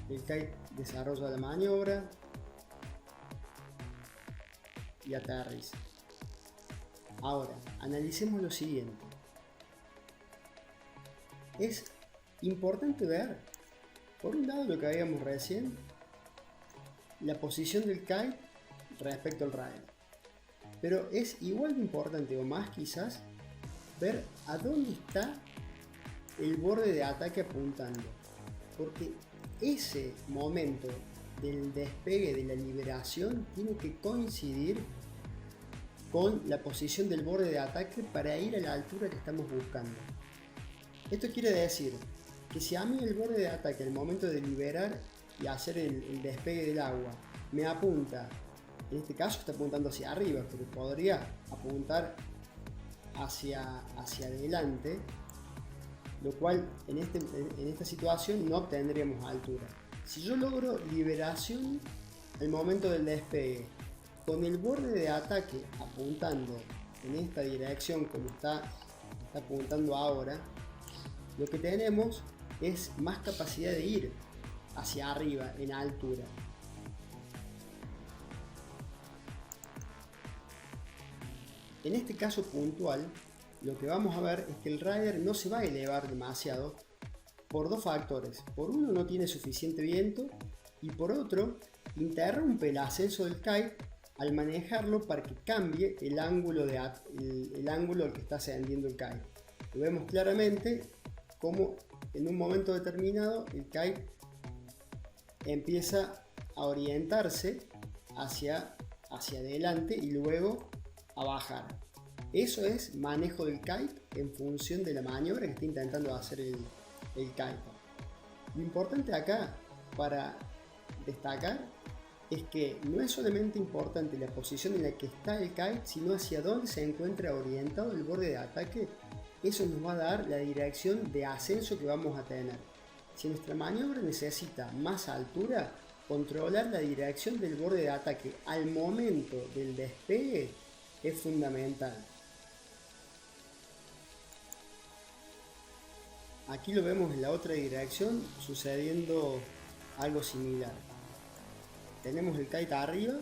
El kite desarrolla la maniobra y aterriza. Ahora, analicemos lo siguiente. Es importante ver Por un lado, lo que habíamos recién, la posición del kite respecto al rider. Pero es igual de importante o más quizás ver a dónde está el borde de ataque apuntando. Porque ese momento del despegue, de la liberación, tiene que coincidir con la posición del borde de ataque para ir a la altura que estamos buscando. Esto quiere decir que si a mí el borde de ataque al momento de liberar y hacer el despegue del agua me apunta, en este caso está apuntando hacia arriba, pero podría apuntar hacia adelante, lo cual en esta situación no obtendríamos altura. Si yo logro liberación al momento del despegue con el borde de ataque apuntando en esta dirección como está apuntando ahora, lo que tenemos es más capacidad de ir hacia arriba en altura. En este caso puntual, lo que vamos a ver es que el rider no se va a elevar demasiado por dos factores. Por uno, no tiene suficiente viento, y por otro, interrumpe el ascenso del kite al manejarlo para que cambie el ángulo al que está ascendiendo el kite. Lo vemos claramente como en un momento determinado el kite empieza a orientarse hacia adelante y luego a bajar. Eso es manejo del kite en función de la maniobra que está intentando hacer el kite. Lo importante acá para destacar es que no es solamente importante la posición en la que está el kite, sino hacia dónde se encuentra orientado el borde de ataque. Eso nos va a dar la dirección de ascenso que vamos a tener. Si nuestra maniobra necesita más altura, controlar la dirección del borde de ataque al momento del despegue es fundamental. Aquí lo vemos en la otra dirección sucediendo algo similar. Tenemos el kite arriba,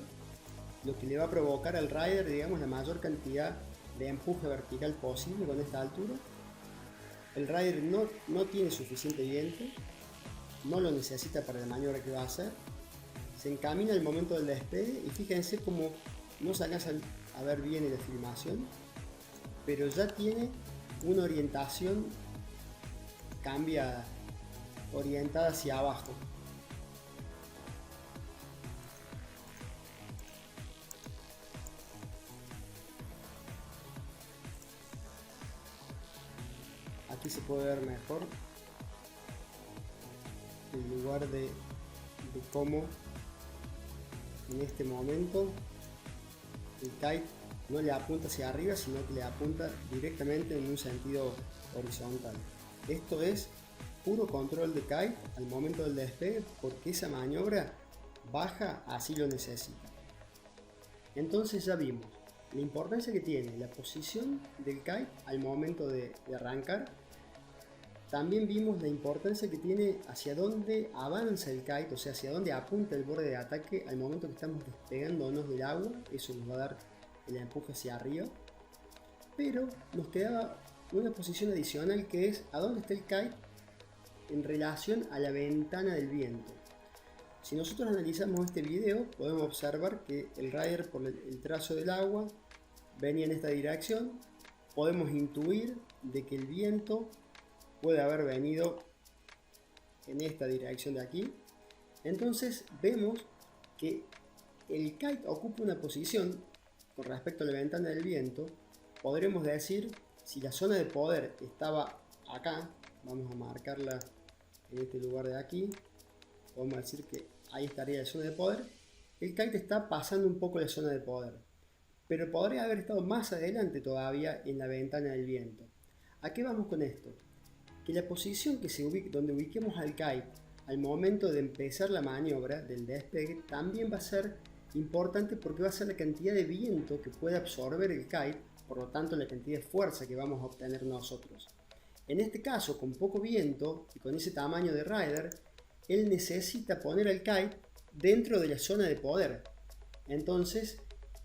lo que le va a provocar al rider, digamos, la mayor cantidad de empuje vertical posible con esta altura. El rider no tiene suficiente viento, no lo necesita para la maniobra que va a hacer. Se encamina al momento del despegue y fíjense cómo no se alcanza a ver bien en la filmación, pero ya tiene una orientación cambiada, orientada hacia abajo. Aquí se puede ver mejor el lugar de cómo en este momento el kite no le apunta hacia arriba, sino que le apunta directamente en un sentido horizontal. Esto es puro control de kite al momento del despegue, porque esa maniobra baja así lo necesita. Entonces ya vimos la importancia que tiene la posición del kite al momento de arrancar. También vimos la importancia que tiene hacia dónde avanza el kite, o sea, hacia dónde apunta el borde de ataque al momento que estamos despegándonos del agua. Eso nos va a dar el empuje hacia arriba. Pero nos quedaba una posición adicional, que es a dónde está el kite en relación a la ventana del viento. Si nosotros analizamos este video, podemos observar que el rider, por el trazo del agua, venía en esta dirección. Podemos intuir de que el viento puede haber venido en esta dirección de aquí. Entonces vemos que el kite ocupa una posición con respecto a la ventana del viento. Podremos decir, si la zona de poder estaba acá, vamos a marcarla en este lugar de aquí, podemos decir que ahí estaría la zona de poder. El kite está pasando un poco la zona de poder, pero podría haber estado más adelante todavía en la ventana del viento. ¿A qué vamos con esto? Que la posición que donde ubiquemos al kite al momento de empezar la maniobra del despegue también va a ser importante, porque va a ser la cantidad de viento que puede absorber el kite, por lo tanto la cantidad de fuerza que vamos a obtener nosotros. En este caso, con poco viento y con ese tamaño de rider, él necesita poner al kite dentro de la zona de poder. Entonces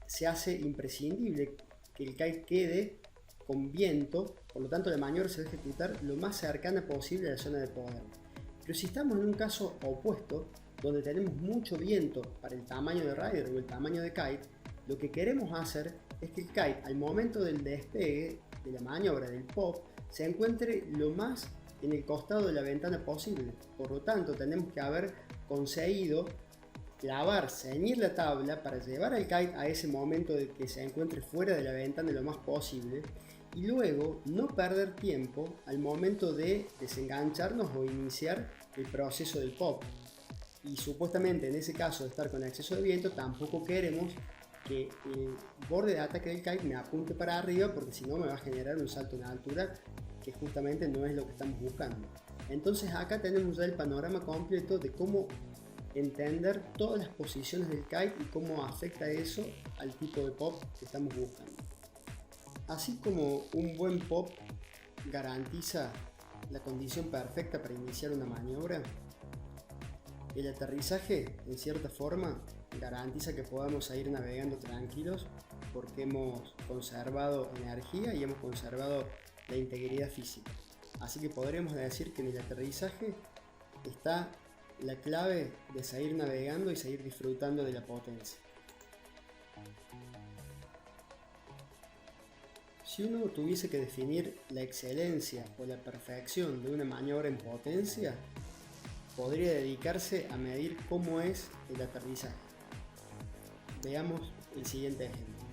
se hace imprescindible que el kite quede con viento, por lo tanto la maniobra se va a ejecutar lo más cercana posible a la zona de poder. Pero si estamos en un caso opuesto, donde tenemos mucho viento para el tamaño de rider o el tamaño de kite, lo que queremos hacer es que el kite al momento del despegue, de la maniobra, del pop, se encuentre lo más en el costado de la ventana posible. Por lo tanto, tenemos que haber conseguido clavar, ceñir la tabla para llevar al kite a ese momento de que se encuentre fuera de la ventana lo más posible, y luego no perder tiempo al momento de desengancharnos o iniciar el proceso del pop. Y supuestamente en ese caso de estar con exceso de viento, tampoco queremos que el borde de ataque del kite me apunte para arriba, porque si no me va a generar un salto en altura que justamente no es lo que estamos buscando. Entonces acá tenemos ya el panorama completo de cómo entender todas las posiciones del kite y cómo afecta eso al tipo de pop que estamos buscando. Así como un buen pop garantiza la condición perfecta para iniciar una maniobra, el aterrizaje, en cierta forma, garantiza que podamos seguir navegando tranquilos porque hemos conservado energía y hemos conservado la integridad física. Así que podremos decir que en el aterrizaje está la clave de seguir navegando y seguir disfrutando de la potencia. Si uno tuviese que definir la excelencia o la perfección de una maniobra en potencia, podría dedicarse a medir cómo es el aterrizaje. Veamos el siguiente ejemplo.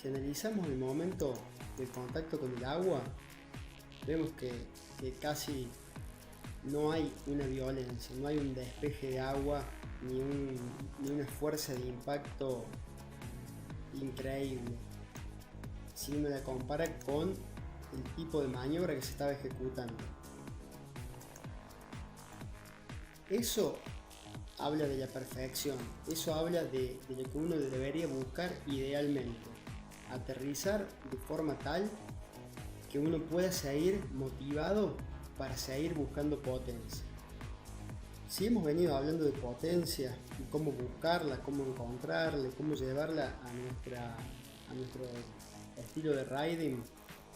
Si analizamos el momento del contacto con el agua, vemos que casi no hay una violencia, no hay un despeje de agua ni una fuerza de impacto increíble. Si uno la compara con el tipo de maniobra que se estaba ejecutando. Eso habla de la perfección, eso habla de lo que uno debería buscar idealmente. Aterrizar de forma tal que uno pueda seguir motivado para seguir buscando potencia. Si hemos venido hablando de potencia y cómo buscarla, cómo encontrarla, cómo llevarla a nuestro estilo de riding,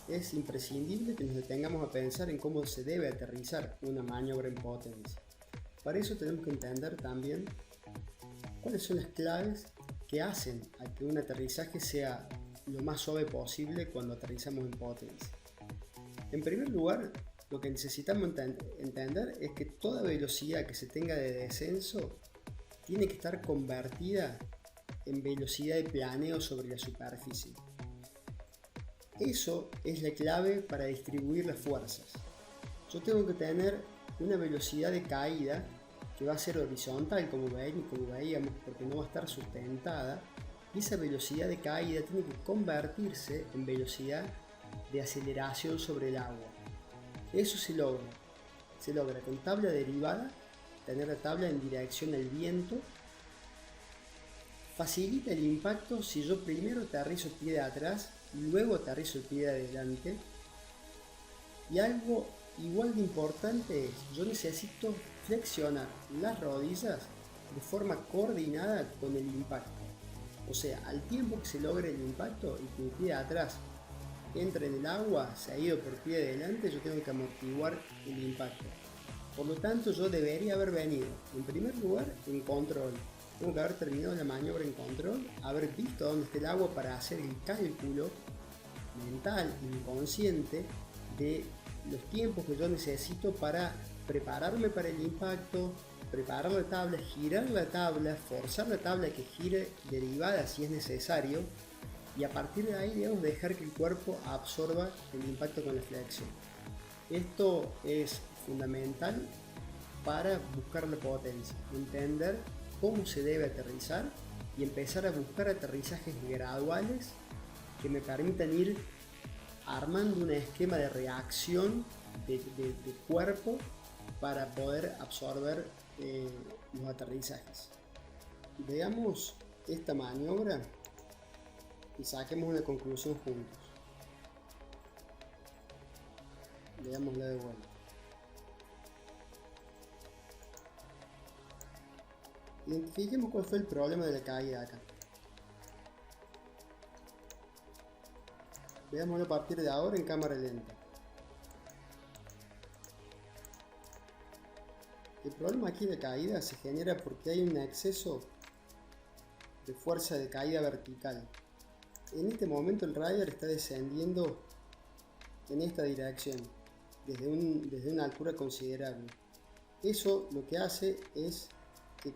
es imprescindible que nos detengamos a pensar en cómo se debe aterrizar una maniobra en potencia. Para eso tenemos que entender también cuáles son las claves que hacen a que un aterrizaje sea lo más suave posible cuando aterrizamos en potencia. En primer lugar, lo que necesitamos entender es que toda velocidad que se tenga de descenso tiene que estar convertida en velocidad de planeo sobre la superficie. Eso es la clave para distribuir las fuerzas. Yo tengo que tener una velocidad de caída que va a ser horizontal, como veíamos, porque no va a estar sustentada, y esa velocidad de caída tiene que convertirse en velocidad de aceleración sobre el agua. Eso se logra con tabla derivada, tener la tabla en dirección al viento. Facilita el impacto si yo primero aterrizo el pie de atrás y luego aterrizo el pie de adelante. Y algo igual de importante es, yo necesito flexionar las rodillas de forma coordinada con el impacto. O sea, al tiempo que se logre el impacto y que mi pie de atrás entre en el agua, seguido por pie de adelante, yo tengo que amortiguar el impacto. Por lo tanto, yo debería haber venido, en primer lugar, en control. Tengo que haber terminado la maniobra en control, haber visto dónde está el agua para hacer el cálculo mental, inconsciente, de los tiempos que yo necesito para prepararme para el impacto, preparar la tabla, girar la tabla, forzar la tabla que gire derivada si es necesario, y a partir de ahí debemos dejar que el cuerpo absorba el impacto con la flexión. Esto es fundamental para buscar la potencia, entender cómo se debe aterrizar y empezar a buscar aterrizajes graduales que me permitan ir armando un esquema de reacción de cuerpo para poder absorber los aterrizajes. Veamos esta maniobra y saquemos una conclusión juntos. Veámosla de vuelta. Identifiquemos cuál fue el problema de la caída acá. Veámoslo a partir de ahora en cámara lenta. El problema aquí de caída se genera porque hay un exceso de fuerza de caída vertical. En este momento el rider está descendiendo en esta dirección, desde una altura considerable. Eso lo que hace es que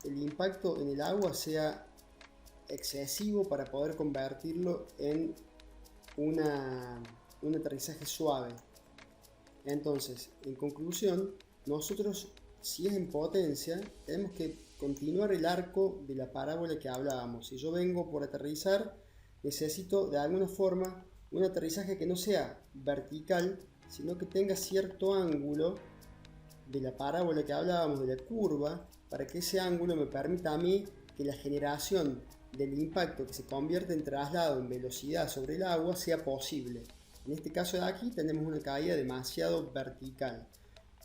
el impacto en el agua sea excesivo para poder convertirlo en un aterrizaje suave. Entonces, en conclusión, nosotros, si es en potencia, tenemos que continuar el arco de la parábola que hablábamos. Si yo vengo por aterrizar, necesito de alguna forma un aterrizaje que no sea vertical, sino que tenga cierto ángulo de la parábola que hablábamos, de la curva, para que ese ángulo me permita a mí que la generación del impacto que se convierte en traslado en velocidad sobre el agua sea posible. En este caso de aquí tenemos una caída demasiado vertical.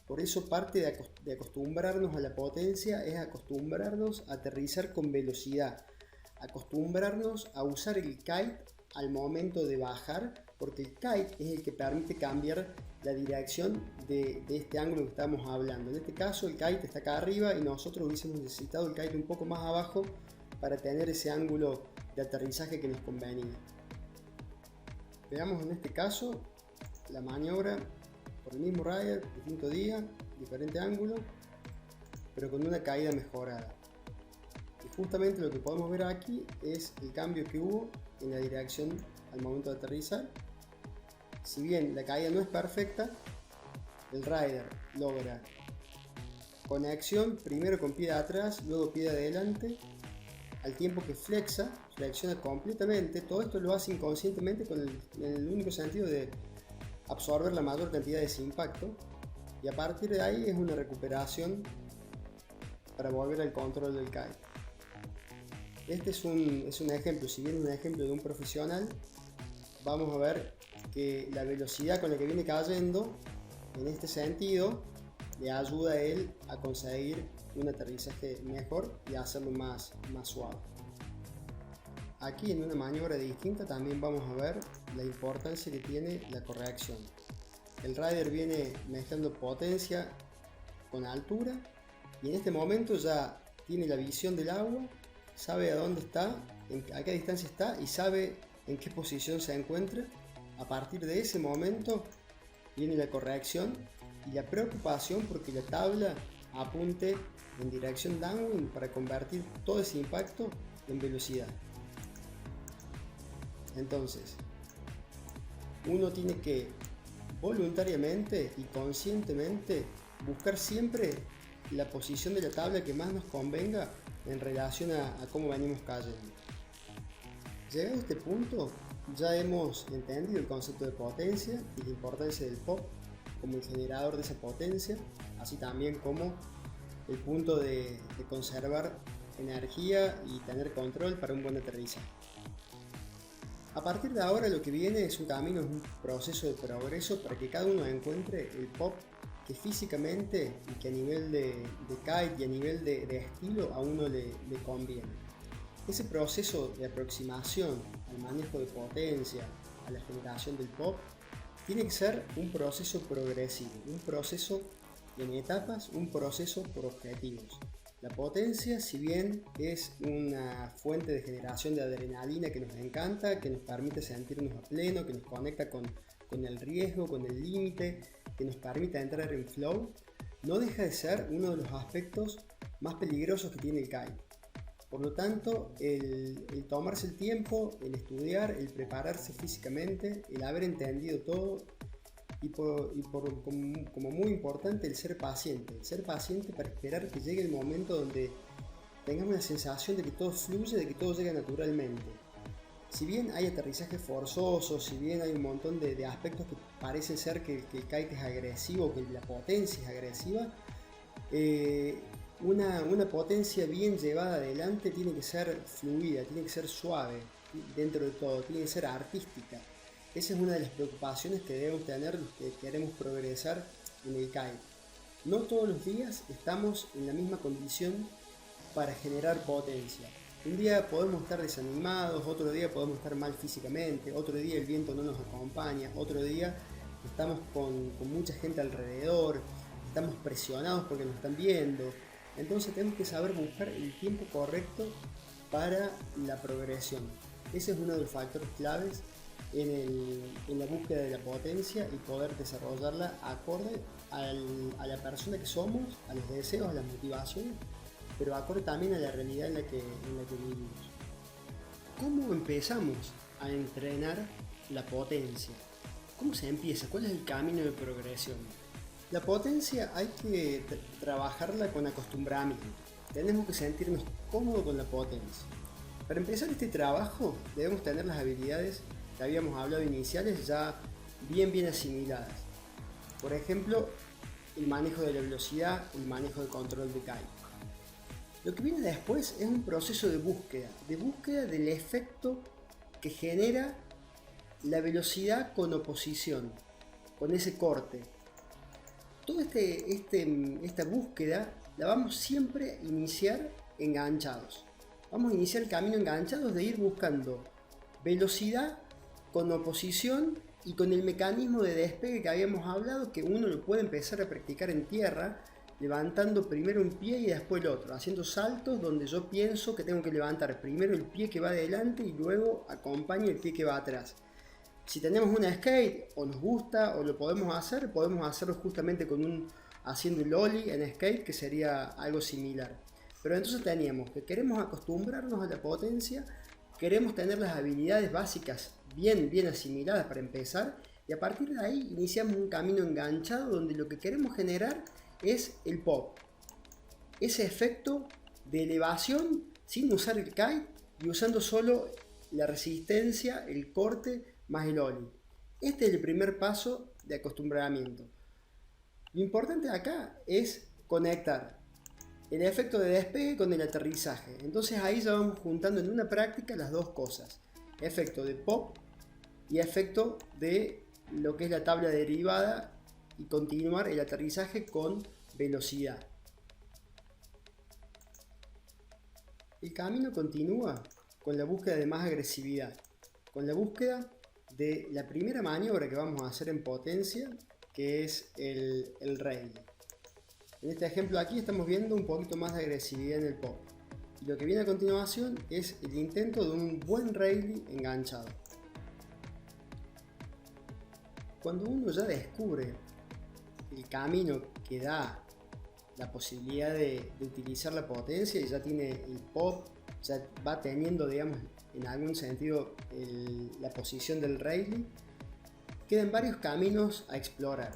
Por eso parte de acostumbrarnos a la potencia es acostumbrarnos a aterrizar con velocidad, acostumbrarnos a usar el kite al momento de bajar, porque el kite es el que permite cambiar la dirección de este ángulo que estamos hablando. En este caso el kite está acá arriba y nosotros hubiésemos necesitado el kite un poco más abajo para tener ese ángulo de aterrizaje que nos convenía. Veamos en este caso la maniobra por el mismo rider, distinto día, diferente ángulo, pero con una caída mejorada. Y justamente lo que podemos ver aquí es el cambio que hubo en la dirección al momento de aterrizar. Si bien la caída no es perfecta, el rider logra conexión primero con pie de atrás, luego pie de adelante, al tiempo que flexiona completamente. Todo esto lo hace inconscientemente con el único sentido de absorber la mayor cantidad de ese impacto, y a partir de ahí es una recuperación para volver al control del kite. Este es un ejemplo, si bien es un ejemplo de un profesional, vamos a ver que la velocidad con la que viene cayendo en este sentido le ayuda a él a conseguir un aterrizaje mejor y a hacerlo más suave. Aquí en una maniobra distinta también vamos a ver la importancia que tiene la corrección. El rider viene mezclando potencia con altura y en este momento ya tiene la visión del agua, sabe a dónde está, a qué distancia está y sabe en qué posición se encuentra. A partir de ese momento viene la corrección y la preocupación porque la tabla apunte en dirección downwind para convertir todo ese impacto en velocidad. Entonces, uno tiene que voluntariamente y conscientemente buscar siempre la posición de la tabla que más nos convenga en relación a cómo venimos cayendo. Llegado a este punto, ya hemos entendido el concepto de potencia y la importancia del pop como el generador de esa potencia, así también como el punto de conservar energía y tener control para un buen aterrizaje. A partir de ahora lo que viene es un camino, es un proceso de progreso para que cada uno encuentre el pop que físicamente y que a nivel de kite y a nivel de estilo a uno le conviene. Ese proceso de aproximación al manejo de potencia, a la generación del pop, tiene que ser un proceso progresivo, un proceso en etapas, un proceso por objetivos. La potencia, si bien es una fuente de generación de adrenalina que nos encanta, que nos permite sentirnos a pleno, que nos conecta con el riesgo, con el límite, que nos permite entrar en flow, no deja de ser uno de los aspectos más peligrosos que tiene el kite. Por lo tanto, el tomarse el tiempo, el estudiar, el prepararse físicamente, el haber entendido todo y como muy importante el ser paciente para esperar que llegue el momento donde tengamos la sensación de que todo fluye, de que todo llega naturalmente. Si bien hay aterrizajes forzosos, si bien hay un montón de aspectos que parecen ser que el kite es agresivo, que la potencia es agresiva, una potencia bien llevada adelante tiene que ser fluida, tiene que ser suave dentro de todo, tiene que ser artística. Esa es una de las preocupaciones que debemos tener los que queremos progresar en el kite. No todos los días estamos en la misma condición para generar potencia. Un día podemos estar desanimados, otro día podemos estar mal físicamente, otro día el viento no nos acompaña, otro día estamos con mucha gente alrededor, estamos presionados porque nos están viendo. Entonces tenemos que saber buscar el tiempo correcto para la progresión. Ese es uno de los factores claves en la búsqueda de la potencia y poder desarrollarla acorde a la persona que somos, a los deseos, a las motivaciones, pero acorde también a la realidad en la que vivimos. ¿Cómo empezamos a entrenar la potencia? ¿Cómo se empieza? ¿Cuál es el camino de progresión? La potencia hay que trabajarla con acostumbramiento. Tenemos que sentirnos cómodos con la potencia. Para empezar este trabajo debemos tener las habilidades que habíamos hablado iniciales ya bien asimiladas. Por ejemplo, el manejo de la velocidad, el manejo de control de kite. Lo que viene después es un proceso de búsqueda del efecto que genera la velocidad con oposición, con ese corte. Toda esta búsqueda la vamos siempre a iniciar enganchados. Vamos a iniciar el camino enganchados de ir buscando velocidad con oposición y con el mecanismo de despegue que habíamos hablado, que uno lo puede empezar a practicar en tierra, levantando primero un pie y después el otro, haciendo saltos donde yo pienso que tengo que levantar primero el pie que va adelante y luego acompaño el pie que va atrás. Si tenemos una skate o nos gusta o lo podemos hacerlo justamente haciendo el ollie en skate, que sería algo similar. Pero entonces teníamos que queremos acostumbrarnos a la potencia, queremos tener las habilidades básicas bien asimiladas para empezar, y a partir de ahí iniciamos un camino enganchado donde lo que queremos generar es el pop, ese efecto de elevación sin usar el kite y usando solo la resistencia, el corte más el ollie. Este es el primer paso de acostumbramiento. Lo importante acá es conectar el efecto de despegue con el aterrizaje. Entonces ahí ya vamos juntando en una práctica las dos cosas: efecto de pop y efecto de lo que es la tabla derivada, y continuar el aterrizaje con velocidad. El camino continúa con la búsqueda de más agresividad, con la búsqueda de la primera maniobra que vamos a hacer en potencia, que es el rally. En este ejemplo aquí estamos viendo un poquito más de agresividad en el pop. Y lo que viene a continuación es el intento de un buen rally enganchado. Cuando uno ya descubre el camino que da la posibilidad de utilizar la potencia y ya tiene el pop, ya va teniendo, digamos, en algún sentido la posición del rally, quedan varios caminos a explorar.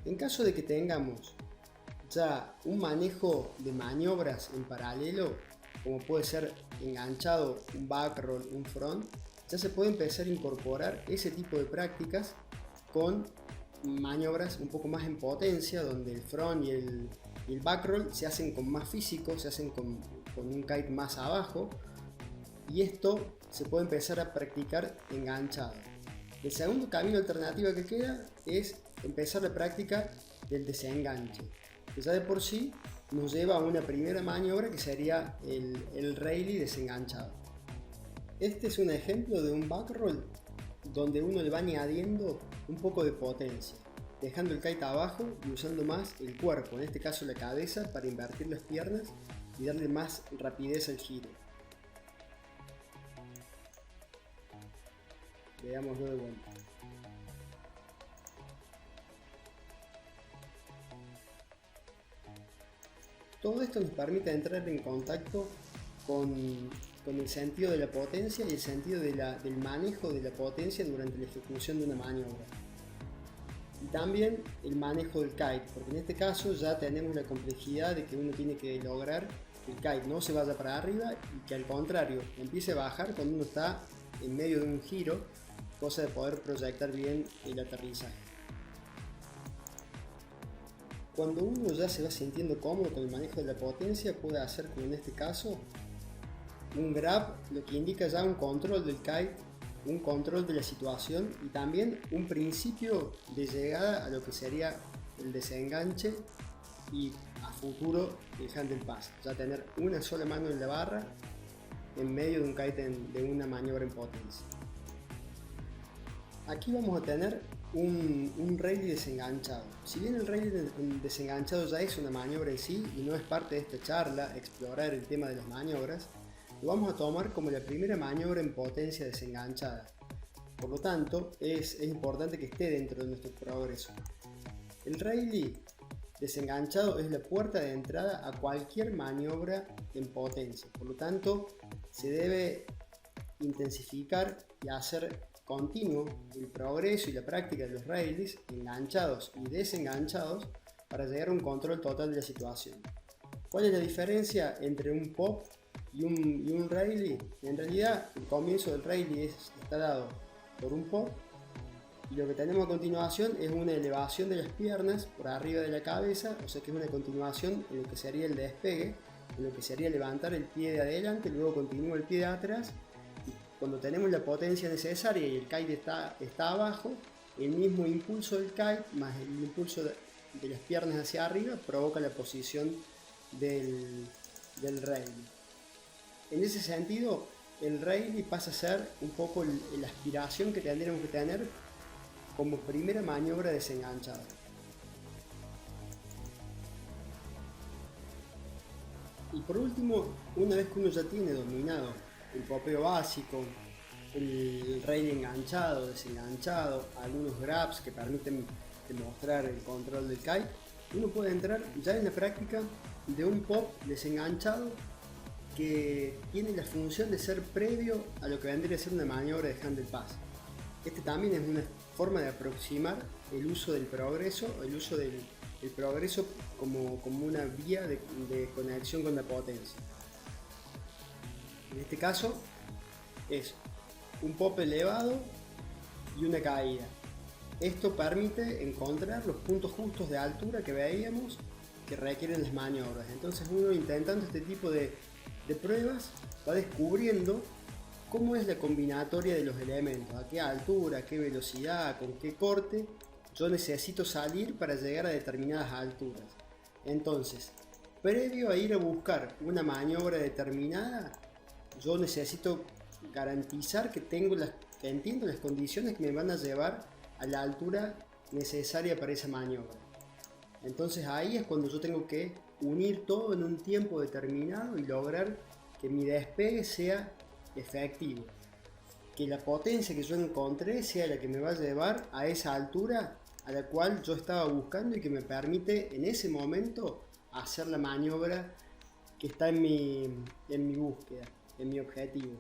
En caso de que tengamos ya un manejo de maniobras en paralelo, como puede ser enganchado, un back roll, un front, ya se puede empezar a incorporar ese tipo de prácticas con maniobras un poco más en potencia, donde el front y el back roll se hacen con más físico, se hacen con un kite más abajo, y esto se puede empezar a practicar enganchado. El segundo camino alternativo que queda es empezar la práctica del desenganche, que ya de por sí nos lleva a una primera maniobra que sería el rally desenganchado. Este es un ejemplo de un back roll donde uno le va añadiendo un poco de potencia, dejando el kite abajo y usando más el cuerpo, en este caso la cabeza, para invertir las piernas y darle más rapidez al giro. Veámoslo de vuelta. Todo esto nos permite entrar en contacto con el sentido de la potencia y el sentido del manejo de la potencia durante la ejecución de una maniobra. Y también el manejo del kite, porque en este caso ya tenemos la complejidad de que uno tiene que lograr que el kite no se vaya para arriba y que al contrario empiece a bajar cuando uno está en medio de un giro, cosa de poder proyectar bien el aterrizaje. Cuando uno ya se va sintiendo cómodo con el manejo de la potencia, puede hacer, como en este caso, un grab, lo que indica ya un control del kite, un control de la situación y también un principio de llegada a lo que sería el desenganche y a futuro el handle pass. Ya tener una sola mano en la barra en medio de un kite de una maniobra en potencia. Aquí vamos a tener un rally desenganchado. Si bien el rally desenganchado ya es una maniobra en sí y no es parte de esta charla explorar el tema de las maniobras, lo vamos a tomar como la primera maniobra en potencia desenganchada. Por lo tanto, es importante que esté dentro de nuestro progreso. El rally desenganchado es la puerta de entrada a cualquier maniobra en potencia. Por lo tanto, se debe intensificar y hacer continuo el progreso y la práctica de los rallies enganchados y desenganchados para llegar a un control total de la situación. ¿Cuál es la diferencia entre un pop y un rally? En realidad, el comienzo del rally está dado por un pop, y lo que tenemos a continuación es una elevación de las piernas por arriba de la cabeza, o sea que es una continuación en lo que sería el despegue, en lo que sería levantar el pie de adelante, luego continúa el pie de atrás, y cuando tenemos la potencia necesaria y el kite está abajo, el mismo impulso del kite más el impulso de las piernas hacia arriba provoca la posición del rally. En ese sentido, el rally pasa a ser un poco la aspiración que tendríamos que tener como primera maniobra desenganchada. Y por último, una vez que uno ya tiene dominado el popeo básico, el rally enganchado, desenganchado, algunos grabs que permiten demostrar el control del kite, uno puede entrar ya en la práctica de un pop desenganchado que tiene la función de ser previo a lo que vendría a ser una maniobra de handle pass. Este también es una forma de aproximar el uso del progreso, como una vía de conexión con la potencia. En este caso es un pop elevado y una caída. Esto permite encontrar los puntos justos de altura que veíamos que requieren las maniobras. Entonces uno, intentando este tipo de pruebas, va descubriendo cómo es la combinatoria de los elementos, a qué altura, a qué velocidad, con qué corte yo necesito salir para llegar a determinadas alturas. Entonces, previo a ir a buscar una maniobra determinada, yo necesito garantizar que entiendo las condiciones que me van a llevar a la altura necesaria para esa maniobra. Entonces ahí es cuando yo tengo que unir todo en un tiempo determinado y lograr que mi despegue sea efectivo, que la potencia que yo encontré sea la que me va a llevar a esa altura a la cual yo estaba buscando y que me permite en ese momento hacer la maniobra que está en mi búsqueda, en mi objetivo.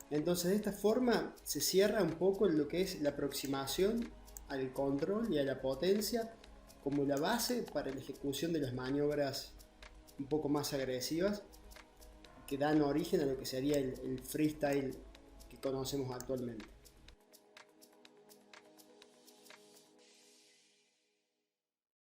Entonces de esta forma se cierra un poco lo que es la aproximación al control y a la potencia como la base para la ejecución de las maniobras un poco más agresivas que dan origen a lo que sería el freestyle que conocemos actualmente.